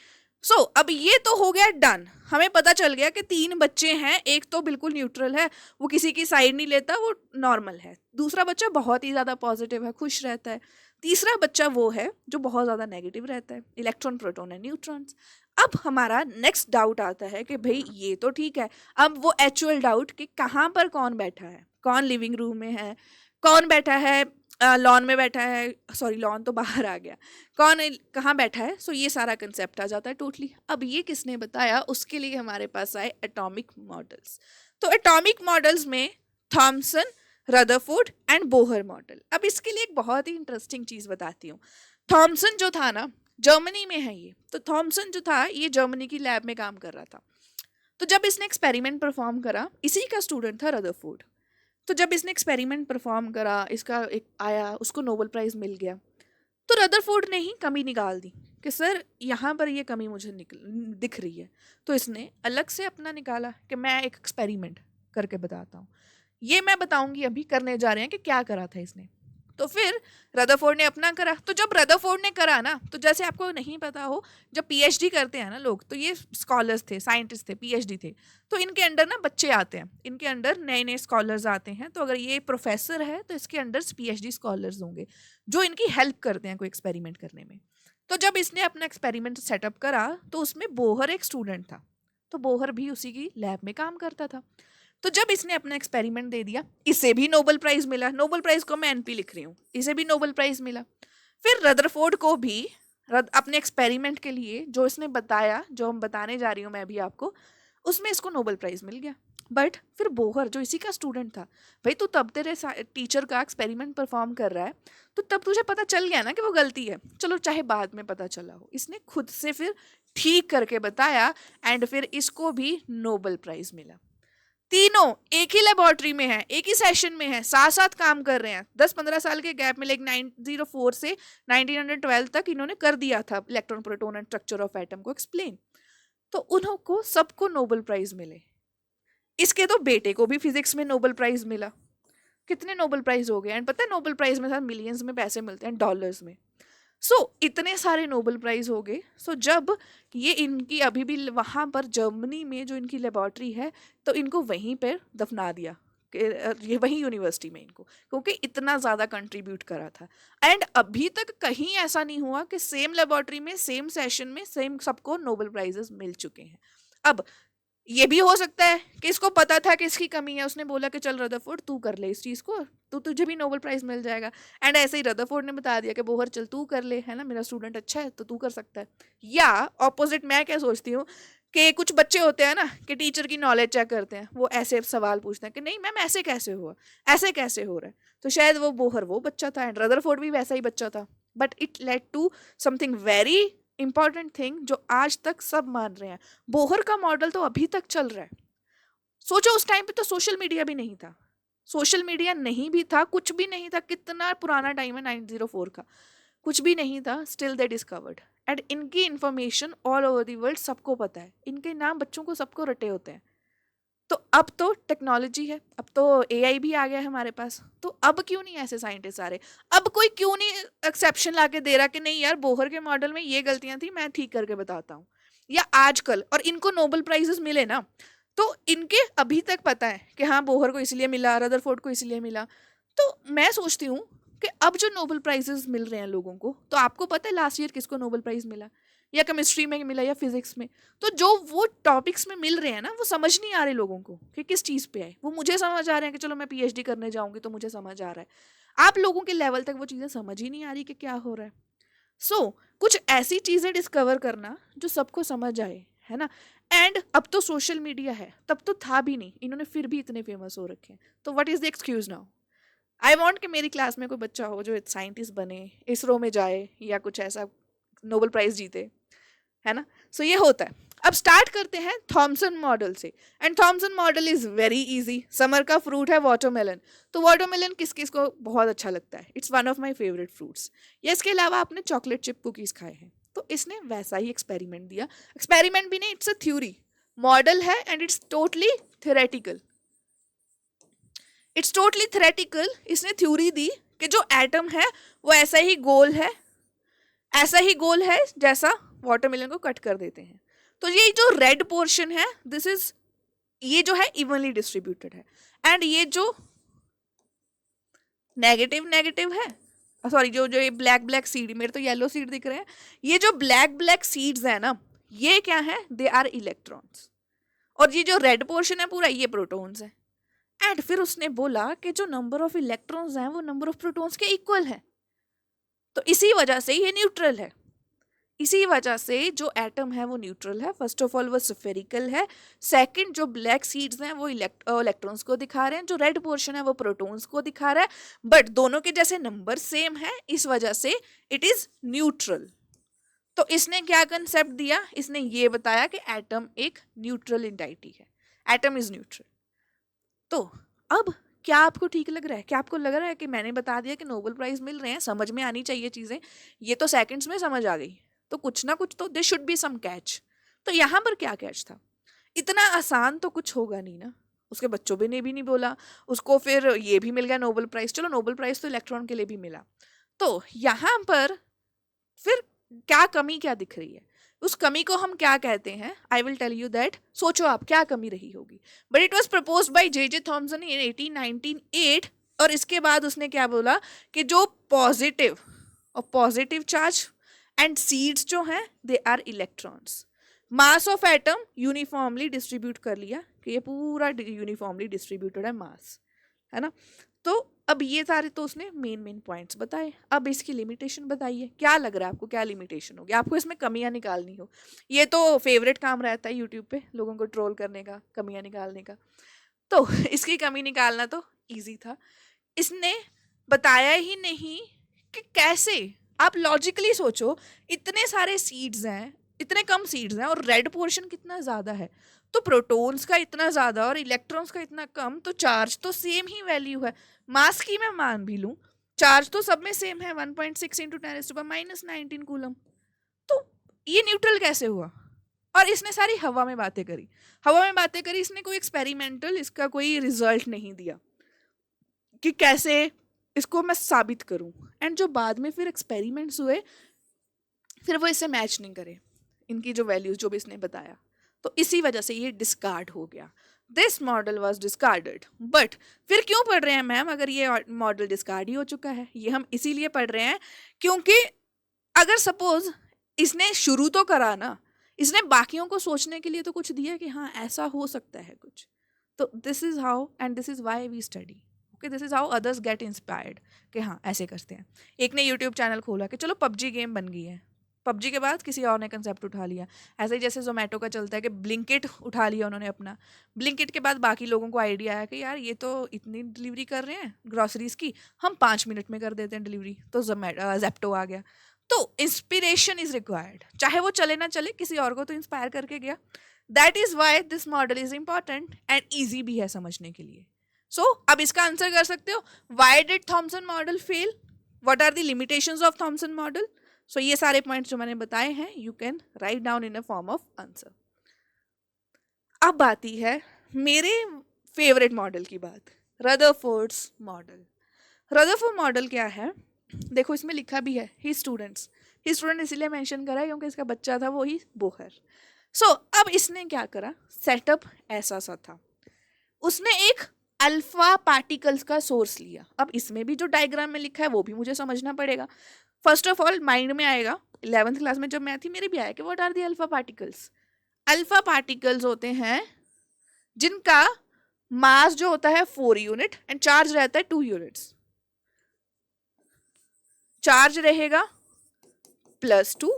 सो अब ये तो हो गया डन. हमें पता चल गया कि 3 बच्चे हैं. एक तो बिल्कुल न्यूट्रल है, वो किसी की साइड नहीं लेता, वो नॉर्मल है. दूसरा बच्चा बहुत ही ज़्यादा पॉजिटिव है, खुश रहता है. तीसरा बच्चा वो है जो बहुत ज़्यादा नेगेटिव रहता है, इलेक्ट्रॉन, प्रोटॉन एंड न्यूट्रॉन्स. अब हमारा नेक्स्ट डाउट आता है कि भाई ये तो ठीक है. अब वो एक्चुअल डाउट कि कहाँ पर कौन बैठा है. कौन लिविंग रूम में है, कौन बैठा है लॉन में बैठा है. सॉरी, लॉन तो बाहर आ गया. कौन कहाँ बैठा है. सो ये सारा कंसेप्ट आ जाता है टोटली. अब ये किसने बताया? उसके लिए हमारे पास आए एटॉमिक मॉडल्स. तो एटॉमिक मॉडल्स में Thomson, Rutherford and Bohr model. अब इसके लिए एक बहुत ही इंटरेस्टिंग चीज़ बताती हूँ. थॉमसन जो था ना, जर्मनी में है ये. तो थॉमसन जो था, ये जर्मनी की लैब में काम कर रहा था. तो जब इसने एक्सपेरिमेंट परफॉर्म करा, इसी का स्टूडेंट था रदरफोर्ड. तो जब इसने एक्सपेरिमेंट परफॉर्म करा, इसका एक आया, उसको नोबेल प्राइज़ मिल गया. तो रदरफोर्ड ने ही कमी निकाल दी कि सर यहाँ पर ये कमी मुझे दिख रही है. तो इसने अलग से अपना निकाला कि मैं एक एक्सपेरिमेंट करके बताता हूँ. ये मैं बताऊंगी अभी करने जा रहे हैं कि क्या करा था इसने. तो फिर रदरफोर्ड ने अपना करा. तो जब रदरफोर्ड ने करा ना, तो जैसे आपको नहीं पता हो, जब पीएचडी करते हैं ना लोग, तो ये स्कॉलर्स थे, साइंटिस्ट थे, पीएचडी थे. तो इनके अंडर ना बच्चे आते हैं, इनके अंडर नए नए स्कॉलर्स आते हैं. तो अगर ये प्रोफेसर है तो इसके अंडर पीएचडी स्कॉलर्स होंगे जो इनकी हेल्प करते हैं कोई एक्सपेरिमेंट करने में. तो जब इसने अपना एक्सपेरिमेंट सेटअप करा, तो उसमें बोहर एक स्टूडेंट था. तो बोहर भी उसी की लैब में काम करता था. तो जब इसने अपना एक्सपेरिमेंट दे दिया, इसे भी नोबेल प्राइज़ मिला. नोबेल प्राइज़ को मैं एनपी लिख रही हूँ. इसे भी नोबेल प्राइज़ मिला. फिर रदरफोर्ड को भी अपने एक्सपेरिमेंट के लिए जो इसने बताया, जो हम बताने जा रही हूँ मैं अभी आपको, उसमें इसको नोबेल प्राइज़ मिल गया. बट फिर बोहर जो इसी का स्टूडेंट था, भाई तू तब तेरे टीचर का एक्सपेरिमेंट परफॉर्म कर रहा है, तो तब तुझे पता चल गया ना कि वो गलती है. चलो चाहे बाद में पता चला हो, इसने खुद से फिर ठीक करके बताया, एंड फिर इसको भी नोबेल प्राइज़ मिला. तीनों एक ही लेबोरेटरी में हैं, एक ही सेशन में हैं, साथ साथ काम कर रहे हैं. 10-15 साल के गैप में, लाइक 1904 से 1912 तक इन्होंने कर दिया था electron, proton and structure of atom को एक्सप्लेन. तो उनको सबको नोबेल प्राइज मिले. इसके तो बेटे को भी फिजिक्स में नोबेल प्राइज मिला. कितने नोबेल प्राइज हो गए. एंड पता है नोबेल प्राइज में सर मिलियंस में पैसे मिलते हैं, डॉलर्स में. सो इतने सारे नोबेल प्राइज हो गए. सो जब ये इनकी अभी भी वहाँ पर जर्मनी में जो इनकी लेबॉर्ट्री है, तो इनको वहीं पर दफना दिया, ये वहीं यूनिवर्सिटी में इनको, क्योंकि इतना ज़्यादा कंट्रीब्यूट करा था. एंड अभी तक कहीं ऐसा नहीं हुआ कि सेम लेबॉर्ट्री में, सेम सेशन में, सेम सबको नोबेल प्राइजेस मिल चुके हैं. अब ये भी हो सकता है कि इसको पता था कि इसकी कमी है, उसने बोला कि चल रदरफोर्ड तू कर ले इस चीज़ को, तो तुझे भी नोबेल प्राइज़ मिल जाएगा. एंड ऐसे ही रदरफोर्ड ने बता दिया कि बोहर चल तू कर ले, है ना, मेरा स्टूडेंट अच्छा है तो तू कर सकता है. या ऑपोजिट मैं क्या सोचती हूँ कि कुछ बच्चे होते हैं ना कि टीचर की नॉलेज चेक करते हैं, वो ऐसे सवाल पूछते हैं कि नहीं मैम ऐसे कैसे हुआ, ऐसे कैसे हो रहा है. तो शायद वो बोहर वो बच्चा था एंड रदरफोर्ड भी वैसा ही बच्चा था. But it led to something very important thing जो आज तक सब मान रहे हैं. बोहर का मॉडल तो अभी तक चल रहा है. सोचो उस टाइम पे तो सोशल मीडिया भी नहीं था, सोशल मीडिया नहीं भी था, कुछ भी नहीं था. कितना पुराना टाइम है 904 का. कुछ भी नहीं था, स्टिल दे डिस्कवर्ड। एंड इनकी information all over the world सबको पता है, इनके नाम बच्चों को सबको रटे होते हैं। तो अब तो टेक्नोलॉजी है, अब तो एआई भी आ गया है हमारे पास, तो अब क्यों नहीं ऐसे साइंटिस्ट आ रहे? अब कोई क्यों नहीं एक्सेप्शन ला के दे रहा कि नहीं यार बोहर के मॉडल में ये गलतियां थी, मैं ठीक करके बताता हूँ। या आजकल, और इनको नोबेल प्राइजेस मिले ना, तो इनके अभी तक पता है कि हाँ बोहर को इसलिए मिला, रदरफोर्ड को इसलिए मिला। तो मैं सोचती हूँ कि अब जो नोबेल प्राइजेस मिल रहे हैं लोगों को, तो आपको पता है लास्ट ईयर किसको नोबेल प्राइज मिला? या केमिस्ट्री में मिला या फिजिक्स में। तो जो वो टॉपिक्स में मिल रहे हैं ना, वो समझ नहीं आ रहे लोगों को कि किस चीज़ पे है। वो मुझे समझ आ रहे हैं कि चलो मैं पीएचडी करने जाऊंगी तो मुझे समझ आ रहा है, आप लोगों के लेवल तक वो चीज़ें समझ ही नहीं आ रही कि क्या हो रहा है। कुछ ऐसी चीज़ें डिस्कवर करना जो सबको समझ आए, है ना। एंड अब तो सोशल मीडिया है, तब तो था भी नहीं, इन्होंने फिर भी इतने फेमस हो रखे हैं। तो what is the excuse now? I want कि मेरी क्लास में कोई बच्चा हो जो साइंटिस्ट बने, इसरो में जाए या कुछ ऐसा नोबेल प्राइज जीते, है ना। ये होता है। अब स्टार्ट करते हैं थॉमसन मॉडल से। And Thomson model is very easy. Summer का फ्रूट है वाटरमेलन। तो वाटरमेलन किस किस को बहुत अच्छा लगता है? It's one of my favourite fruits. या इसके अलावा आपने चॉकलेट चिप कुकीज खाए हैं। तो इसने वैसा ही एक्सपेरिमेंट दिया। एक्सपेरिमेंट भी नहीं, इट्स अ थ्योरी। मॉडल है and it's totally theoretical. It's totally theoretical. इसने थ्योरी दी कि जो एटम है वो ऐसा ही गोल है, ऐसा ही गोल है जैसा वाटरमेलन को कट कर देते हैं। तो ये जो रेड पोर्शन है, दिस इज, ये जो है इवनली डिस्ट्रीब्यूटेड है। एंड ये जो नेगेटिव नेगेटिव है, सॉरी, जो जो ये ब्लैक ब्लैक सीड, मेरे तो येलो सीड दिख रहे हैं, ये जो ब्लैक ब्लैक सीड्स है ना, ये क्या है? They are electrons. और ये जो रेड पोर्शन है पूरा, ये प्रोटॉन्स है। एंड फिर उसने बोला कि जो नंबर ऑफ इलेक्ट्रॉन्स हैं वो नंबर ऑफ प्रोटॉन्स के इक्वल है। तो इसी वजह से ये न्यूट्रल है। इसी वजह से जो एटम है वो न्यूट्रल है। फर्स्ट ऑफ ऑल वो स्फेरिकल है। सेकंड, जो ब्लैक सीड्स हैं वो इलेक्ट्रॉन्स को दिखा रहे हैं, जो रेड पोर्शन है वो प्रोटॉन्स को दिखा रहा है। बट दोनों के जैसे नंबर सेम है, इस वजह से इट इज न्यूट्रल। तो इसने क्या कंसेप्ट दिया? इसने ये बताया कि एटम एक न्यूट्रल एंटिटी है, एटम इज न्यूट्रल। तो अब क्या आपको ठीक लग रहा है? क्या आपको लग रहा है कि मैंने बता दिया कि नोबेल प्राइज मिल रहे हैं, समझ में आनी चाहिए चीज़ें, ये तो सेकंड्स में समझ आ गई, तो कुछ ना कुछ तो they should be some catch. तो यहाँ पर क्या कैच था? इतना आसान तो कुछ होगा नहीं ना। उसके बच्चों ने भी नहीं बोला, उसको फिर ये भी मिल गया नोबेल प्राइज। चलो नोबेल प्राइज तो इलेक्ट्रॉन के लिए भी मिला। तो यहाँ पर फिर क्या कमी क्या दिख रही है? उस कमी को हम क्या कहते हैं? I will tell you that. सोचो आप क्या कमी रही होगी। But it was propose by J Thomson in 1898। और इसके बाद उसने क्या बोला कि जो पॉजिटिव चार्ज एंड सीड्स जो हैं they are electrons. Mass of atom uniformly distribute कर लिया कि ये पूरा यूनिफॉर्मली डिस्ट्रीब्यूटेड है मास, है ना। तो अब ये सारे तो उसने मेन पॉइंट्स बताए। अब इसकी लिमिटेशन बताइए, क्या लग रहा है आपको, क्या लिमिटेशन होगी? आपको इसमें कमियां निकालनी हो, ये तो फेवरेट काम रहता है यूट्यूब पे लोगों को ट्रोल करने का, कमियां निकालने का। तो इसकी कमी निकालना तो इजी था। इसने बताया ही नहीं कि कैसे। आप लॉजिकली सोचो, इतने सारे सीड्स हैं, इतने कम सीड्स हैं, और रेड पोर्शन कितना ज़्यादा है, तो प्रोटॉन्स का इतना ज़्यादा और इलेक्ट्रॉन्स का इतना कम, तो चार्ज तो सेम ही वैल्यू है। मास की मैं मान भी लूँ, चार्ज तो सब में सेम है, 1.6 इंटू 10⁻⁹ कूलम। तो ये न्यूट्रल कैसे हुआ? और इसने सारी हवा में बातें करी, हवा में बातें करी। इसने कोई एक्सपेरिमेंटल इसका कोई रिजल्ट नहीं दिया कि कैसे इसको मैं साबित करूं। एंड जो बाद में फिर एक्सपेरिमेंट्स हुए, फिर वो इससे मैच नहीं करे, इनकी जो वैल्यूज जो भी इसने बताया। तो इसी वजह से ये डिस्कार्ड हो गया। This model was discarded. But फिर क्यों पढ़ रहे हैं मैम अगर ये मॉडल डिस्कार्ड ही हो चुका है? ये हम इसीलिए पढ़ रहे हैं क्योंकि अगर सपोज इसने शुरू तो करा ना, इसने बाकियों को सोचने के लिए तो कुछ दिया कि हाँ ऐसा हो सकता है कुछ। तो this is how and this is why we study. Okay, this is how others get inspired कि हाँ ऐसे करते हैं। एक ने यूट्यूब चैनल खोला कि चलो पबजी गेम बन गई है, पबजी के बाद किसी और ने कंसेप्ट उठा लिया। ऐसे ही जैसे जोमेटो का चलता है कि ब्लिंकिट उठा लिया उन्होंने अपना, ब्लिंकिट के बाद बाकी लोगों को आइडिया आया कि यार ये तो इतनी डिलीवरी कर रहे हैं ग्रॉसरीज की, हम 5 मिनट में कर देते हैं डिलीवरी, तो जेप्टो आ गया। तो इंस्पिरेशन इज रिक्वायर्ड, चाहे वो चले ना चले, किसी और को तो इंस्पायर करके गया। That is why this model is important and easy भी है समझने के लिए। अब इसका आंसर कर सकते हो, why did Thomson model fail? What are the limitations of Thomson model. So ये सारे पॉइंट्स जो मैंने बताए हैं you can write down in a form of answer. अब आती है मेरे फेवरेट मॉडल की बात, रदरफोर्ड्स मॉडल. रदरफोर्ड मॉडल क्या है, देखो इसमें लिखा भी है ही स्टूडेंट इसलिए मेंशन करा है क्योंकि इसका बच्चा था वो ही बोहर. सो अब इसने क्या करा, सेटअप ऐसा सा था, उसने एक अल्फा पार्टिकल्स का सोर्स लिया. अब इसमें भी जो डायग्राम में लिखा है वो भी मुझे समझना पड़ेगा. फर्स्ट ऑफ ऑल माइंड में आएगा, 11th क्लास में जब मैं थी मेरे भी आया कि what are the alpha particles. Alpha particles होते हैं जिनका मास जो होता है 4 यूनिट एंड चार्ज रहता है 2 यूनिट्स. चार्ज रहेगा +2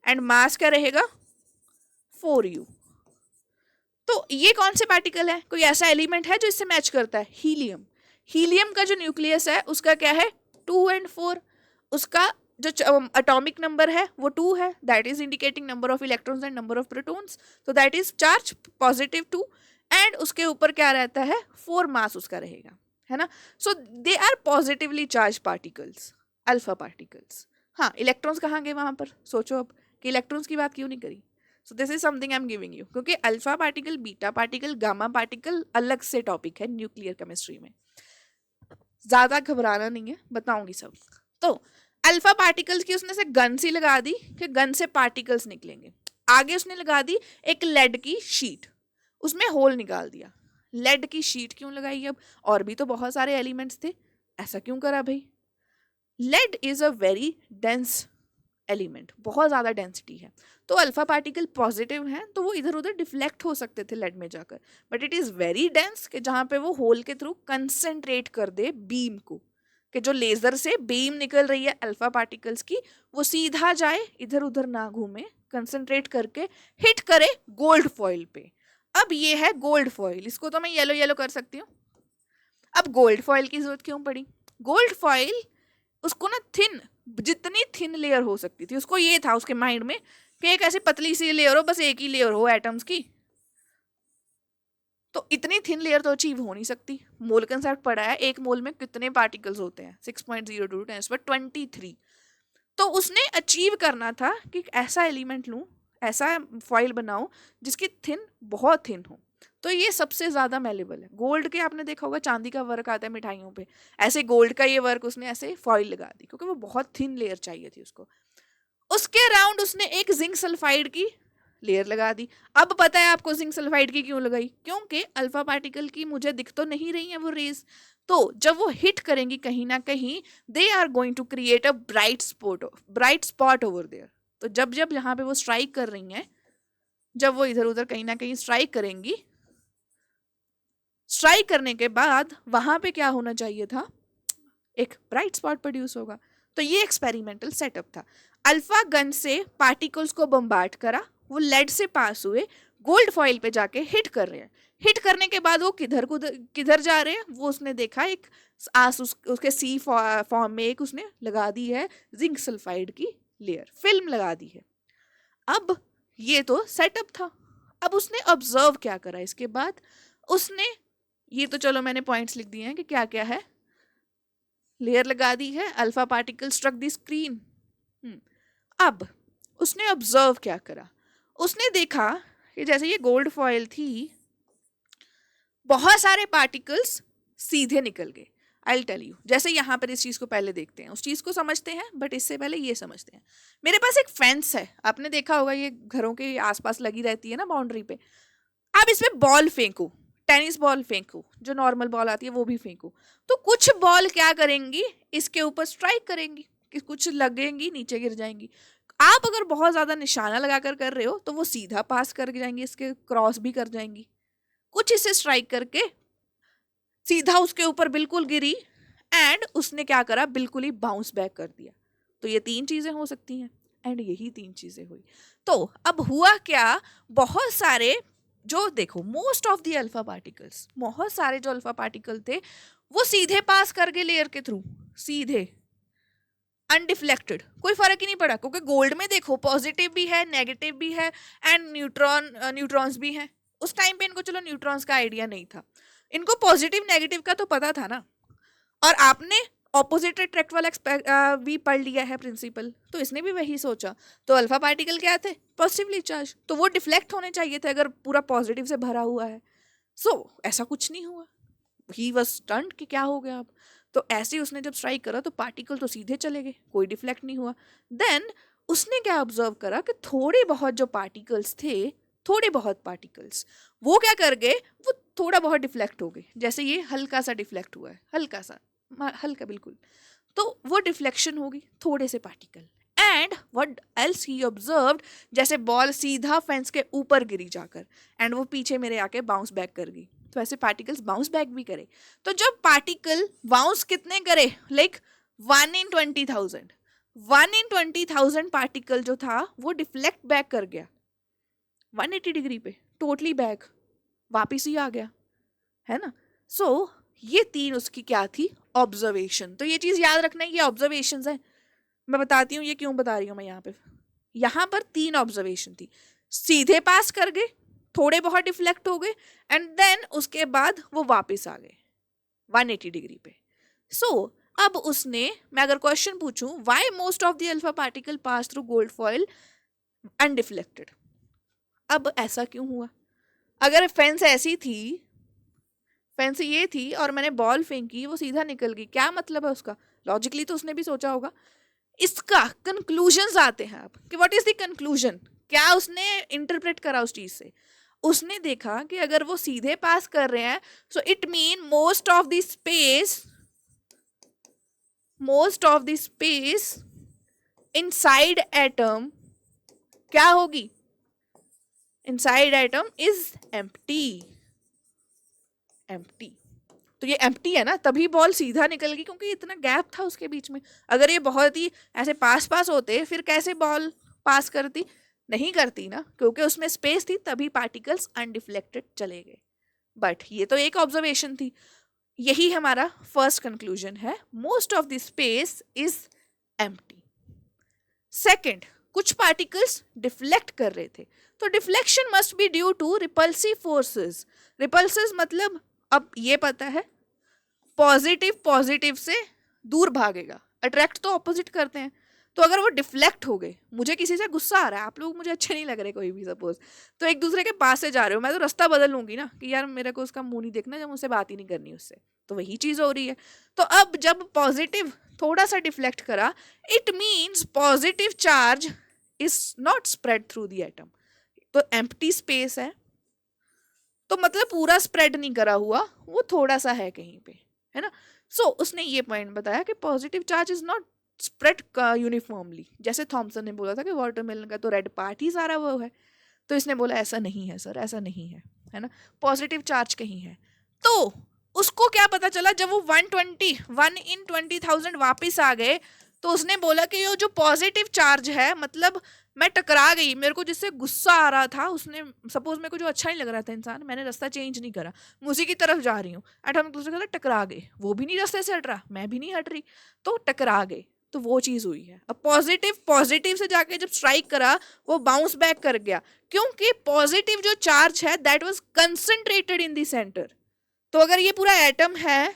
एंड मास क्या रहेगा 4u. तो ये कौन से पार्टिकल है, कोई ऐसा एलिमेंट है जो इससे मैच करता है, हीलियम. हीलियम का जो न्यूक्लियस है उसका क्या है 2 and 4. उसका जो एटॉमिक नंबर है वो 2 है, that is indicating number of electrons and number of protons, तो दैट इज चार्ज +2 एंड उसके ऊपर क्या रहता है 4 मास उसका रहेगा, है ना. So they are positively charge particles, alpha particles. हाँ, इलेक्ट्रॉन्स कहाँ गए वहां पर, सोचो अब कि इलेक्ट्रॉन्स की बात क्यों नहीं करी. So this is something I am giving you, क्योंकि alpha particle, beta particle, gamma particle अलग से टॉपिक है न्यूक्लियर केमिस्ट्री में, ज्यादा घबराना नहीं है, बताऊंगी सब. तो अल्फा पार्टिकल्स की उसने से गन सी लगा दी कि गन से पार्टिकल्स निकलेंगे. आगे उसने लगा दी एक लेड की शीट, उसमें होल निकाल दिया. लेड की शीट क्यों लगाई, अब और भी तो बहुत सारे एलिमेंट्स थे, ऐसा क्यों करा भाई. Lead is a very dense element, बहुत ज़्यादा डेंसिटी है, तो अल्फा पार्टिकल पॉजिटिव हैं तो वो इधर उधर डिफ्लेक्ट हो सकते थे लेड में जाकर, but it is very dense कि जहाँ पे वो होल के थ्रू कंसंट्रेट कर दे बीम को, कि जो लेज़र से बीम निकल रही है अल्फा पार्टिकल्स की वो सीधा जाए, इधर उधर ना घूमे, कंसंट्रेट करके हिट करे गोल्ड फॉइल पे. अब ये है गोल्ड फॉइल, इसको तो मैं येलो येलो कर सकती हूँ. अब गोल्ड फॉइल की जरूरत क्यों पड़ी, गोल्ड फॉइल उसको ना थिन, जितनी थिन लेयर हो सकती थी, उसको ये था उसके माइंड में कि एक ऐसी पतली सी लेयर हो, बस एक ही लेयर हो एटम्स की, तो इतनी थिन लेयर तो अचीव हो नहीं सकती. मोल कंसेप्ट पढ़ा है, एक मोल में कितने पार्टिकल्स होते हैं 6.02 × 10⁻23. तो उसने अचीव करना था कि ऐसा एलिमेंट लूँ, ऐसा फॉइल बनाऊं जिसकी थिन बहुत थिन हो. तो ये सबसे ज़्यादा मेलेबल है. गोल्ड के आपने देखा होगा चांदी का वर्क आता है मिठाइयों पे, ऐसे गोल्ड का ये वर्क उसने ऐसे फॉइल लगा दी क्योंकि वो बहुत थिन लेयर चाहिए थी उसको. उसके अराउंड उसने एक जिंक सल्फाइड की लेयर लगा दी. अब पता है आपको जिंक सल्फाइड की क्यों लगाई, क्योंकि अल्फा पार्टिकल की मुझे दिख तो नहीं रही है वो रेज, तो जब वो हिट करेंगी कहीं ना कहीं they are going to create a bright spot over there. तो जब जब यहाँ पे वो स्ट्राइक कर रही हैं, जब वो इधर उधर कहीं ना कहीं स्ट्राइक करेंगी, स्ट्राइक करने के बाद वहां पे क्या होना चाहिए था, एक ब्राइट स्पॉट प्रोड्यूस होगा. तो ये एक्सपेरिमेंटल सेटअप था. अल्फा गन से पार्टिकल्स को बम्बार्ड करा, वो लेड से पास हुए, गोल्ड फॉइल पे जाके हिट कर रहे हैं. हिट करने के बाद वो किधर जा रहे हैं, वो उसने देखा एक उसके सी फॉर्म में एक उसने लगा दी है जिंक सल्फाइड की लेयर, फिल्म लगा दी है. अब ये तो सेटअप था. अब उसने ऑब्जर्व क्या करा इसके बाद, उसने ये तो चलो मैंने पॉइंट्स लिख दिए हैं कि क्या क्या है, लेयर लगा दी है, alpha particle struck the screen. अब उसने ऑब्जर्व क्या करा, उसने देखा कि जैसे ये गोल्ड फॉइल थी, बहुत सारे पार्टिकल्स सीधे निकल गए. आई टेल यू, जैसे यहाँ पर इस चीज़ को पहले देखते हैं, उस चीज़ को समझते हैं, बट इससे पहले ये समझते हैं. मेरे पास एक फेंस है, आपने देखा होगा ये घरों के आसपास लगी रहती है ना बाउंड्री पे. आप इसमें बॉल फेंको, टेनिस बॉल फेंको, जो नॉर्मल बॉल आती है वो भी फेंको, तो कुछ बॉल क्या करेंगी, इसके ऊपर स्ट्राइक करेंगी, कि कुछ लगेंगी नीचे गिर जाएंगी. आप अगर बहुत ज़्यादा निशाना लगाकर कर रहे हो तो वो सीधा पास कर जाएंगी, इसके क्रॉस भी कर जाएंगी. कुछ इसे स्ट्राइक करके सीधा उसके ऊपर बिल्कुल गिरी एंड उसने क्या करा, बिल्कुल ही बाउंस बैक कर दिया. तो ये 3 चीज़ें हो सकती हैं एंड यही 3 चीज़ें हुई. तो अब हुआ क्या, बहुत सारे जो देखो most of the alpha particles, बहुत सारे जो अल्फा पार्टिकल थे वो सीधे पास कर गए लेयर के थ्रू, सीधे अनडिफ्लेक्टेड, कोई फर्क ही नहीं पड़ा, क्योंकि गोल्ड में देखो पॉजिटिव भी है, नेगेटिव भी है एंड न्यूट्रॉन्स भी हैं. उस टाइम पे इनको चलो न्यूट्रॉन्स का आइडिया नहीं था, इनको पॉजिटिव नेगेटिव का तो पता था ना. और आपने ऑपोजिट अट्रैक्ट वाला भी पढ़ लिया है प्रिंसिपल, तो इसने भी वही सोचा। तो अल्फा पार्टिकल क्या थे? पॉजिटिवली चार्ज, तो वो डिफ्लेक्ट होने चाहिए थे अगर पूरा पॉजिटिव से भरा हुआ है। सो ऐसा कुछ नहीं हुआ। ही वॉज स्टन्ड कि क्या हो गया अब। तो ऐसे ही उसने जब स्ट्राइक करा तो पार्टिकल तो सीधे चले गए, कोई डिफ्लेक्ट नहीं हुआ। देन उसने क्या ऑब्जर्व करा कि थोड़े बहुत जो पार्टिकल्स थे, थोड़े बहुत पार्टिकल्स वो क्या कर गए, वो थोड़ा बहुत डिफ्लेक्ट हो गए। जैसे ये हल्का सा डिफ्लेक्ट हुआ है, हल्का सा, हल्का बिल्कुल। तो वो डिफ्लेक्शन होगी थोड़े से particle. And what else he observed, जैसे बॉल सीधा फेंस के ऊपर गिरी जाकर एंड वो पीछे मेरे आके बाउंस बैक कर गई, तो ऐसे पार्टिकल्स बाउंस बैक भी करे। तो जब पार्टिकल बाउंस कितने करे, लाइक 1 in 20,000, 1 in 20,000 पार्टिकल जो था वो डिफ्लेक्ट बैक कर गया 180 डिग्री पे, टोटली बैक वापिस ही आ गया, है ना। सो ये तीन उसकी क्या थी, ऑब्जर्वेशन। तो ये चीज याद रखना है, ये ऑब्जर्वेशंस है। मैं बताती हूँ ये क्यों बता रही हूँ मैं यहाँ पर 3 ऑब्जर्वेशन थी। सीधे पास कर गए, थोड़े बहुत डिफ्लेक्ट हो गए, एंड देन उसके बाद वो वापस आ गए 180 डिग्री पे। सो अब उसने, मैं अगर क्वेश्चन पूछूं, why most of the alpha particle pass through gold foil undeflected, अब ऐसा क्यों हुआ? अगर फेंस ऐसी थी, फेंस ये थी और मैंने बॉल फेंकी, वो सीधा निकल गई, क्या मतलब है उसका? लॉजिकली तो उसने भी सोचा होगा। इसका कंक्लूजन्स आते हैं अब कि व्हाट इज द कंक्लूजन, क्या उसने इंटरप्रेट करा उस चीज से। उसने देखा कि अगर वो सीधे पास कर रहे हैं, so it mean most of the space inside atom क्या होगी, इनसाइड एटम इज एम्प्टी। तो ये एम्प्टी है ना, तभी बॉल सीधा निकल गई, क्योंकि इतना गैप था उसके बीच में। अगर ये बहुत ही ऐसे पास पास होते फिर कैसे बॉल पास करती, नहीं करती ना, क्योंकि उसमें स्पेस थी, तभी पार्टिकल्स अनडिफ्लेक्टेड चले गए। बट ये तो एक ऑब्जर्वेशन थी, यही हमारा फर्स्ट कंक्लूजन है, most of the space is empty. Second, कुछ पार्टिकल्स डिफ्लेक्ट कर रहे थे, तो deflection must be due to repulsive forces. Repulsive मतलब अब ये पता है, पॉजिटिव से दूर भागेगा, अट्रैक्ट तो ऑपोजिट करते हैं। तो अगर वो डिफ्लेक्ट हो गए, मुझे किसी से गुस्सा आ रहा है, आप लोग मुझे अच्छे नहीं लग रहे कोई भी सपोज, तो एक दूसरे के पास से जा रहे हो, मैं तो रास्ता बदल लूंगी ना कि यार मेरे को उसका मुंह नहीं देखना, जब मुझसे बात ही नहीं करनी उससे। तो वही चीज हो रही है। तो अब जब पॉजिटिव थोड़ा सा डिफ्लेक्ट करा, it means positive charge is not spread through the atom. तो एम्प्टी स्पेस है, तो मतलब पूरा स्प्रेड नहीं करा हुआ, वो थोड़ा सा है कहीं पे, है ना। सो उसने ये पॉइंट बताया कि positive charge is not spread uniformly. जैसे थॉमसन ने बोला था कि वाटरमेलन का तो रेड पार्ट ही सारा वो है, तो इसने बोला ऐसा नहीं है सर, ऐसा नहीं है ना, पॉजिटिव चार्ज कहीं है। तो उसको क्या पता चला, जब वो 1 in 20,000 वापस आ गए, तो उसने बोला कि ये जो पॉजिटिव चार्ज है, मतलब मैं टकरा गई, मेरे को जिससे गुस्सा आ रहा था, उसने सपोज मेरे को जो अच्छा नहीं लग रहा था इंसान, मैंने रास्ता चेंज नहीं करा, मैं उसी की तरफ जा रही हूँ, एंड हम दूसरे के साथ टकरा गए, वो भी नहीं रास्ते से हट रहा, मैं भी नहीं हट रही, तो टकरा गए। तो वो चीज हुई है। अब पॉजिटिव से जाके जब स्ट्राइक करा, वो बाउंस बैक कर गया, क्योंकि पॉजिटिव जो चार्ज है that was concentrated in the centre. तो अगर ये पूरा एटम है,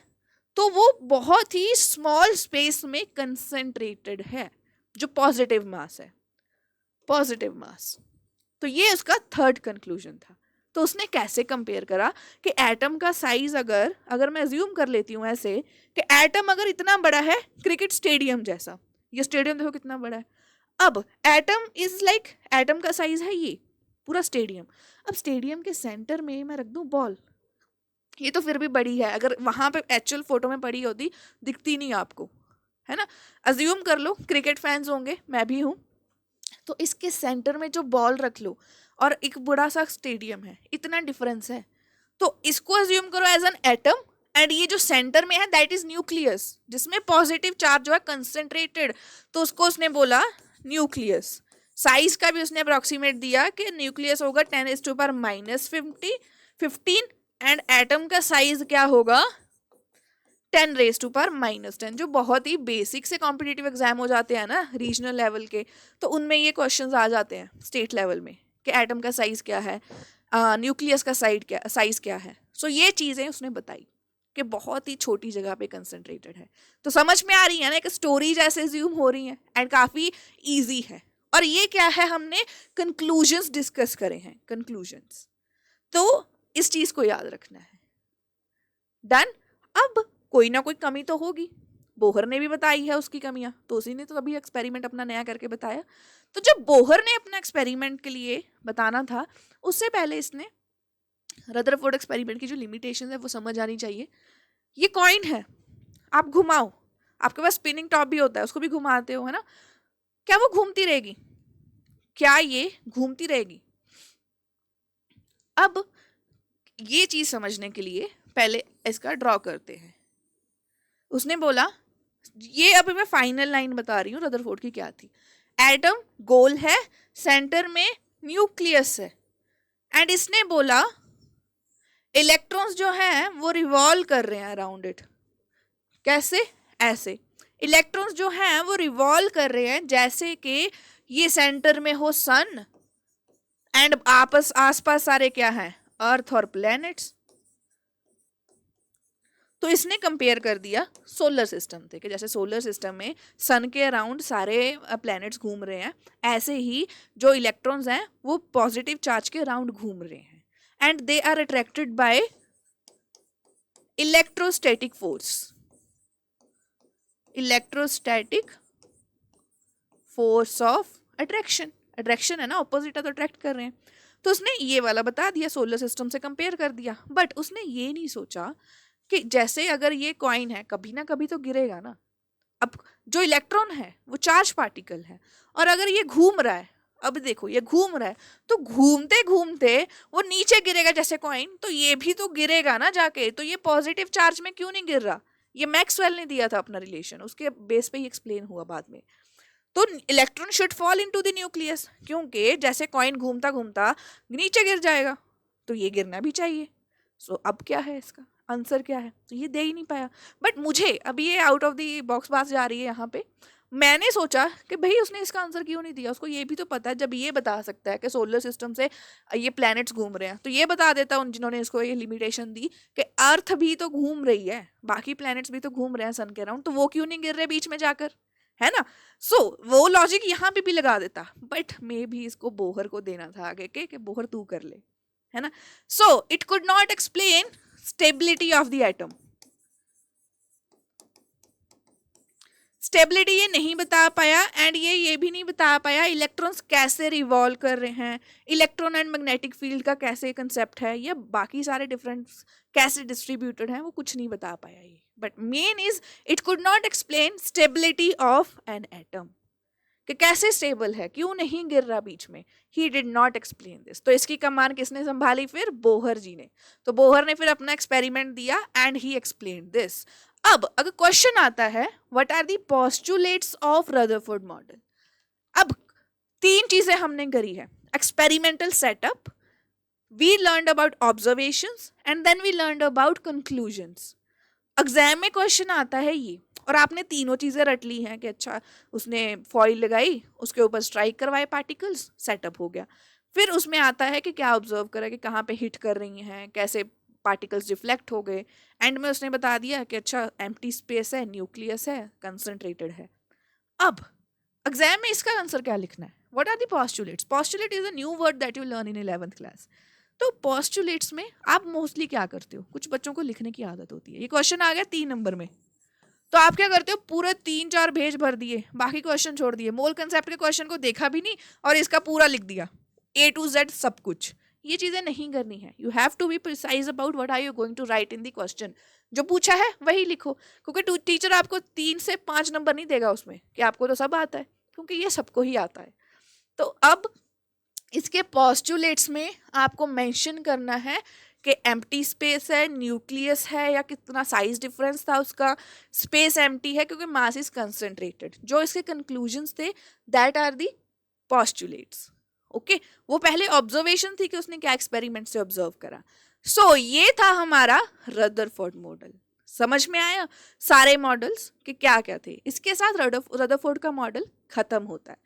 तो वो बहुत ही स्मॉल स्पेस में कंसंट्रेटेड है, जो पॉजिटिव मास है, पॉजिटिव मास। तो ये उसका थर्ड कंक्लूजन था। तो उसने कैसे कंपेयर करा कि एटम का साइज अगर मैं अज्यूम कर लेती हूँ ऐसे कि एटम अगर इतना बड़ा है, क्रिकेट स्टेडियम जैसा, ये स्टेडियम देखो कितना बड़ा है, अब एटम इज लाइक, एटम का साइज है ये पूरा स्टेडियम। अब स्टेडियम के सेंटर में मैं रख दूं बॉल, ये तो फिर भी बड़ी है, अगर वहां पे एक्चुअल फोटो में पड़ी होती दिखती नहीं आपको, है ना। अज्यूम कर लो क्रिकेट फैंस होंगे, मैं भी हूँ, तो इसके सेंटर में जो बॉल रख लो और एक बड़ा सा स्टेडियम है, इतना डिफरेंस है। तो इसको अज्यूम करो एज एन एटम, एंड ये जो सेंटर में है दैट इज न्यूक्लियस, जिसमें पॉजिटिव चार्ज जो है कंसेंट्रेटेड, तो उसको उसने बोला न्यूक्लियस। साइज का भी उसने अप्रोक्सीमेट दिया कि न्यूक्लियस होगा 10⁻⁻15, एंड एटम का साइज क्या होगा 10⁻⁻10, जो बहुत ही बेसिक से कॉम्पिटिटिव एग्जाम हो जाते हैं ना रीजनल लेवल के, तो उनमें ये क्वेश्चंस आ जाते हैं स्टेट लेवल में कि एटम का साइज क्या है, न्यूक्लियस का साइज क्या है। सो ये चीज़ें उसने बताई। कि बहुत ही छोटी जगह पे कंसंट्रेटेड है। तो समझ में आ रही है ना, एक स्टोरी जैसे ज्यूम हो रही है एंड काफ़ी ईजी है। और ये क्या है, हमने कंक्लूजन्स डिस्कस करे हैं, कंक्लूजन्स। तो इस चीज़ को याद रखना है। डन। अब कोई ना कोई कमी तो होगी, बोहर ने भी बताई है उसकी कमियां, तो उसी ने तो अभी एक्सपेरिमेंट अपना नया करके बताया। तो जब बोहर ने अपना एक्सपेरिमेंट के लिए बताना था, उससे पहले इसने रदरफोर्ड एक्सपेरिमेंट की जो लिमिटेशन है वो समझ आनी चाहिए। ये कॉइन है, आप घुमाओ, आपके पास स्पिनिंग टॉप भी होता है, उसको भी घुमाते हो, है ना, क्या वो घूमती रहेगी? क्या ये घूमती रहेगी? अब ये चीज समझने के लिए पहले इसका ड्रॉ करते हैं। उसने बोला, ये अभी मैं फाइनल लाइन बता रही हूँ रदरफोर्ड की क्या थी। एटम गोल है, सेंटर में न्यूक्लियस है, एंड इसने बोला इलेक्ट्रॉन्स जो हैं वो रिवॉल्व कर रहे हैं अराउंड इट। कैसे? ऐसे इलेक्ट्रॉन्स जो हैं वो रिवॉल्व कर रहे हैं जैसे कि ये सेंटर में हो सन, एंड आसपास सारे क्या हैं, अर्थ और प्लैनेट्स। तो इसने कंपेयर कर दिया सोलर सिस्टम से कि जैसे सोलर सिस्टम में सन के अराउंड सारे प्लैनेट्स घूम रहे हैं, ऐसे ही जो इलेक्ट्रॉन्स हैं वो पॉजिटिव चार्ज के अराउंड घूम रहे हैं, and they are attracted by electrostatic force. Electrostatic force of attraction, attraction है ना, ऑपोजिट है तो अट्रैक्ट कर रहे हैं। तो उसने ये वाला बता दिया, सोलर सिस्टम से कंपेयर कर दिया। बट उसने ये नहीं सोचा कि जैसे अगर ये कॉइन है कभी ना कभी तो गिरेगा ना। अब जो इलेक्ट्रॉन है वो चार्ज पार्टिकल है, और अगर ये घूम रहा है, अब देखो ये घूम रहा है, तो घूमते घूमते वो नीचे गिरेगा जैसे कॉइन, तो ये भी तो गिरेगा ना जाके। तो ये पॉजिटिव चार्ज में क्यों नहीं गिर रहा? ये मैक्सवेल ने दिया था अपना रिलेशन, उसके बेस पे ही एक्सप्लेन हुआ बाद में। तो electron should fall into the nucleus, क्योंकि जैसे कॉइन घूमता घूमता नीचे गिर जाएगा, तो ये गिरना भी चाहिए। सो अब क्या है इसका आंसर, क्या है? तो ये दे ही नहीं पाया। बट मुझे अभी ये आउट ऑफ द बॉक्स बात जा रही है यहाँ पे, मैंने सोचा कि भाई उसने इसका आंसर क्यों नहीं दिया, उसको ये भी तो पता है। जब ये बता सकता है कि सोलर सिस्टम से ये प्लैनेट्स घूम रहे हैं, तो ये बता देता उन जिन्होंने इसको ये लिमिटेशन दी कि अर्थ भी तो घूम रही है, बाकी प्लैनेट्स भी तो घूम रहे हैं सन के अराउंड, तो वो क्यों नहीं गिर रहे बीच में जाकर, है ना। सो वो लॉजिक यहाँ पे भी लगा देता, बट मे भी इसको बोहर को देना था आगे के बोहर तू कर ले, है ना। So it could not explain stability of the atom. Stability ये नहीं बता पाया, एंड ये भी नहीं बता पाया इलेक्ट्रॉन्स कैसे रिवॉल्व कर रहे हैं, इलेक्ट्रॉन एंड मैग्नेटिक फील्ड का कैसे कंसेप्ट है, या बाकी सारे डिफरेंस कैसे डिस्ट्रीब्यूटेड हैं, वो कुछ नहीं बता पाया ये। But main is it could not explain stability of an atom, कि कैसे स्टेबल है, क्यों नहीं गिर रहा बीच में। He did not explain this. तो इसकी कमान किसने संभाली फिर? बोहर जी ने। तो बोहर ने फिर अपना एक्सपेरिमेंट दिया एंड ही एक्सप्लेन दिस। अब अगर क्वेश्चन आता है what are the postulates of Rutherford model. अब तीन चीजें हमने करी है, experimental setup, we learned about observations, and then we learned about conclusions. Exam में क्वेश्चन आता है ये, और आपने तीनों चीज़ें रट ली हैं कि अच्छा उसने फॉइल लगाई, उसके ऊपर स्ट्राइक करवाए पार्टिकल्स, सेटअप हो गया। फिर उसमें आता है कि क्या ऑब्जर्व करा, कि कहाँ पे हिट कर रही हैं, कैसे पार्टिकल्स रिफ्लेक्ट हो गए। एंड में उसने बता दिया कि अच्छा एम्प्टी स्पेस है, न्यूक्लियस है, कंसंट्रेटेड है। अब एग्जाम में इसका आंसर क्या लिखना है? What are the postulates? Postulate is a new word that you learn in 11th class. तो पोस्टुलेट्स में आप मोस्टली क्या करते हो, कुछ बच्चों को लिखने की आदत होती है। ये क्वेश्चन आ गया 3 नंबर में, तो आप क्या करते हो, पूरे 3-4 पेज भर दिए, बाकी क्वेश्चन छोड़ दिए, मोल कंसेप्ट के क्वेश्चन को देखा भी नहीं और इसका पूरा लिख दिया A to Z सब कुछ। ये चीज़ें नहीं करनी है। You have to be precise about what are you going to write in the question. जो पूछा है वही लिखो, क्योंकि टीचर आपको 3 से 5 नंबर नहीं देगा उसमें कि आपको तो सब आता है, क्योंकि ये सबको ही आता है। तो अब इसके पोस्टुलेट्स में आपको मेंशन करना है कि एम्प्टी स्पेस है, न्यूक्लियस है, या कितना साइज डिफरेंस था उसका, स्पेस एम्प्टी है क्योंकि मास इज कंसंट्रेटेड। जो इसके कंक्लूजन्स थे that are the postulates. Okay, वो पहले ऑब्जर्वेशन थी कि उसने क्या एक्सपेरिमेंट से ऑब्जर्व करा। सो ये था हमारा रदरफोर्ड मॉडल। समझ में आया सारे मॉडल्स कि क्या क्या थे। इसके साथ रदरफोर्ड का मॉडल खत्म होता है।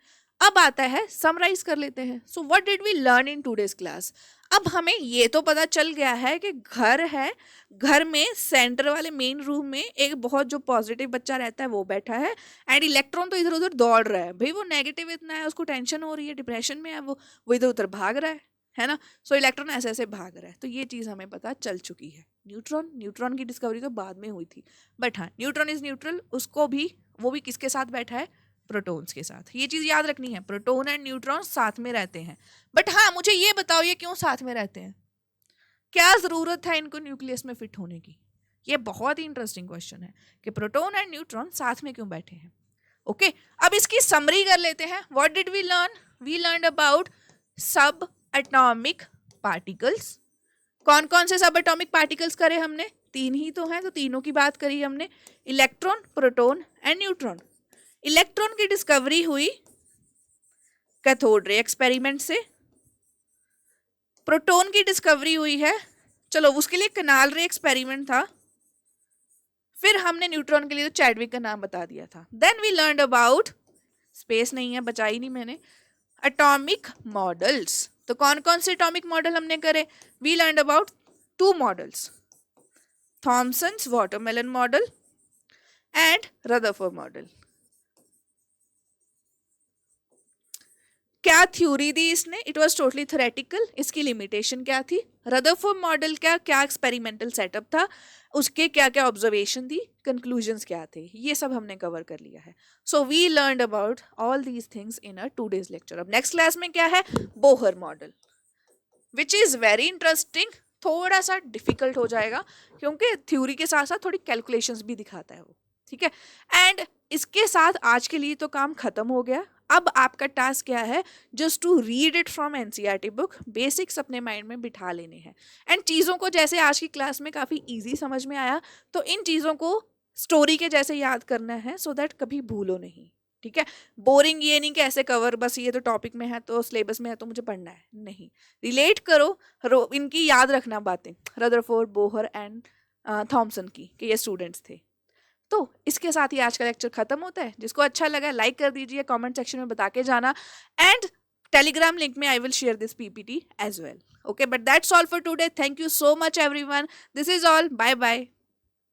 अब आता है समराइज कर लेते हैं. So what did we learn in today's class. अब हमें ये तो पता चल गया है कि घर है, घर में सेंटर वाले मेन रूम में एक बहुत जो पॉजिटिव बच्चा रहता है वो बैठा है, एंड इलेक्ट्रॉन तो इधर उधर दौड़ रहा है. भाई वो नेगेटिव इतना है, उसको टेंशन हो रही है, डिप्रेशन में है, वो इधर उधर भाग रहा है ना. सो इलेक्ट्रॉन ऐसे ऐसे भाग रहा है. तो ये चीज़ हमें पता चल चुकी है. न्यूट्रॉन की डिस्कवरी तो बाद में हुई थी, बट हाँ, न्यूट्रॉन इज न्यूट्रल. उसको भी, वो भी किसके साथ बैठा है, प्रोटॉन्स के साथ. ये चीज़ याद रखनी है, प्रोटॉन एंड न्यूट्रॉन साथ में रहते हैं. बट हाँ, मुझे ये बताओ ये क्यों साथ में रहते हैं, क्या ज़रूरत है इनको न्यूक्लियस में फिट होने की. ये बहुत ही इंटरेस्टिंग क्वेश्चन है कि प्रोटॉन एंड न्यूट्रॉन साथ में क्यों बैठे हैं. ओके, अब इसकी समरी कर लेते हैं. What did we learn. We learn about subatomic particles. कौन कौन से सब एटॉमिक पार्टिकल्स करे हमने, 3 ही तो हैं, तो तीनों की बात करी हमने. Electron, proton and neutron. Electron की डिस्कवरी हुई कैथोड रे एक्सपेरिमेंट से. प्रोटॉन की डिस्कवरी हुई है, चलो उसके लिए कनाल रे एक्सपेरिमेंट था. फिर हमने न्यूट्रॉन के लिए तो चैडविक का नाम बता दिया था. Then we learn about, space नहीं है, बचाई नहीं मैंने, एटॉमिक मॉडल्स. तो कौन कौन से एटॉमिक मॉडल हमने करे. We learn about 2 models, Thomson's watermelon model and Rutherford model. क्या थ्योरी दी इसने, इट वाज टोटली थ्योरेटिकल. इसकी लिमिटेशन क्या थी. रदरफोर्ड मॉडल क्या क्या एक्सपेरिमेंटल सेटअप था, उसके क्या क्या ऑब्जर्वेशन थी, कंक्लूजन्स क्या थे, ये सब हमने कवर कर लिया है. So we learned about all these things in a 2 days lecture. अब नेक्स्ट क्लास में क्या है, Bohr model, which is very interesting. थोड़ा सा डिफिकल्ट हो जाएगा क्योंकि थ्योरी के साथ साथ थोड़ी कैलकुलेशंस भी दिखाता है वो. ठीक है, एंड इसके साथ आज के लिए तो काम खत्म हो गया. अब आपका टास्क क्या है, just to read it from NCERT book. Basics अपने माइंड में बिठा लेने हैं, एंड चीज़ों को जैसे आज की क्लास में काफ़ी इजी समझ में आया, तो इन चीज़ों को स्टोरी के जैसे याद करना है, सो दैट कभी भूलो नहीं. ठीक है, बोरिंग ये नहीं कि ऐसे कवर, बस ये तो टॉपिक में है तो सिलेबस में है तो मुझे पढ़ना है, नहीं. रिलेट करो, इनकी याद रखना बातें, रदरफोर्ड, बोहर एंड थॉमसन की, कि ये स्टूडेंट्स थे. तो इसके साथ ही आज का लेक्चर खत्म होता है. जिसको अच्छा लगा लाइक कर दीजिए, कमेंट सेक्शन में बता के जाना, एंड टेलीग्राम लिंक में I will share this PPT as well. Okay, but that's all for today. Thank you so much everyone. This is all. Bye bye.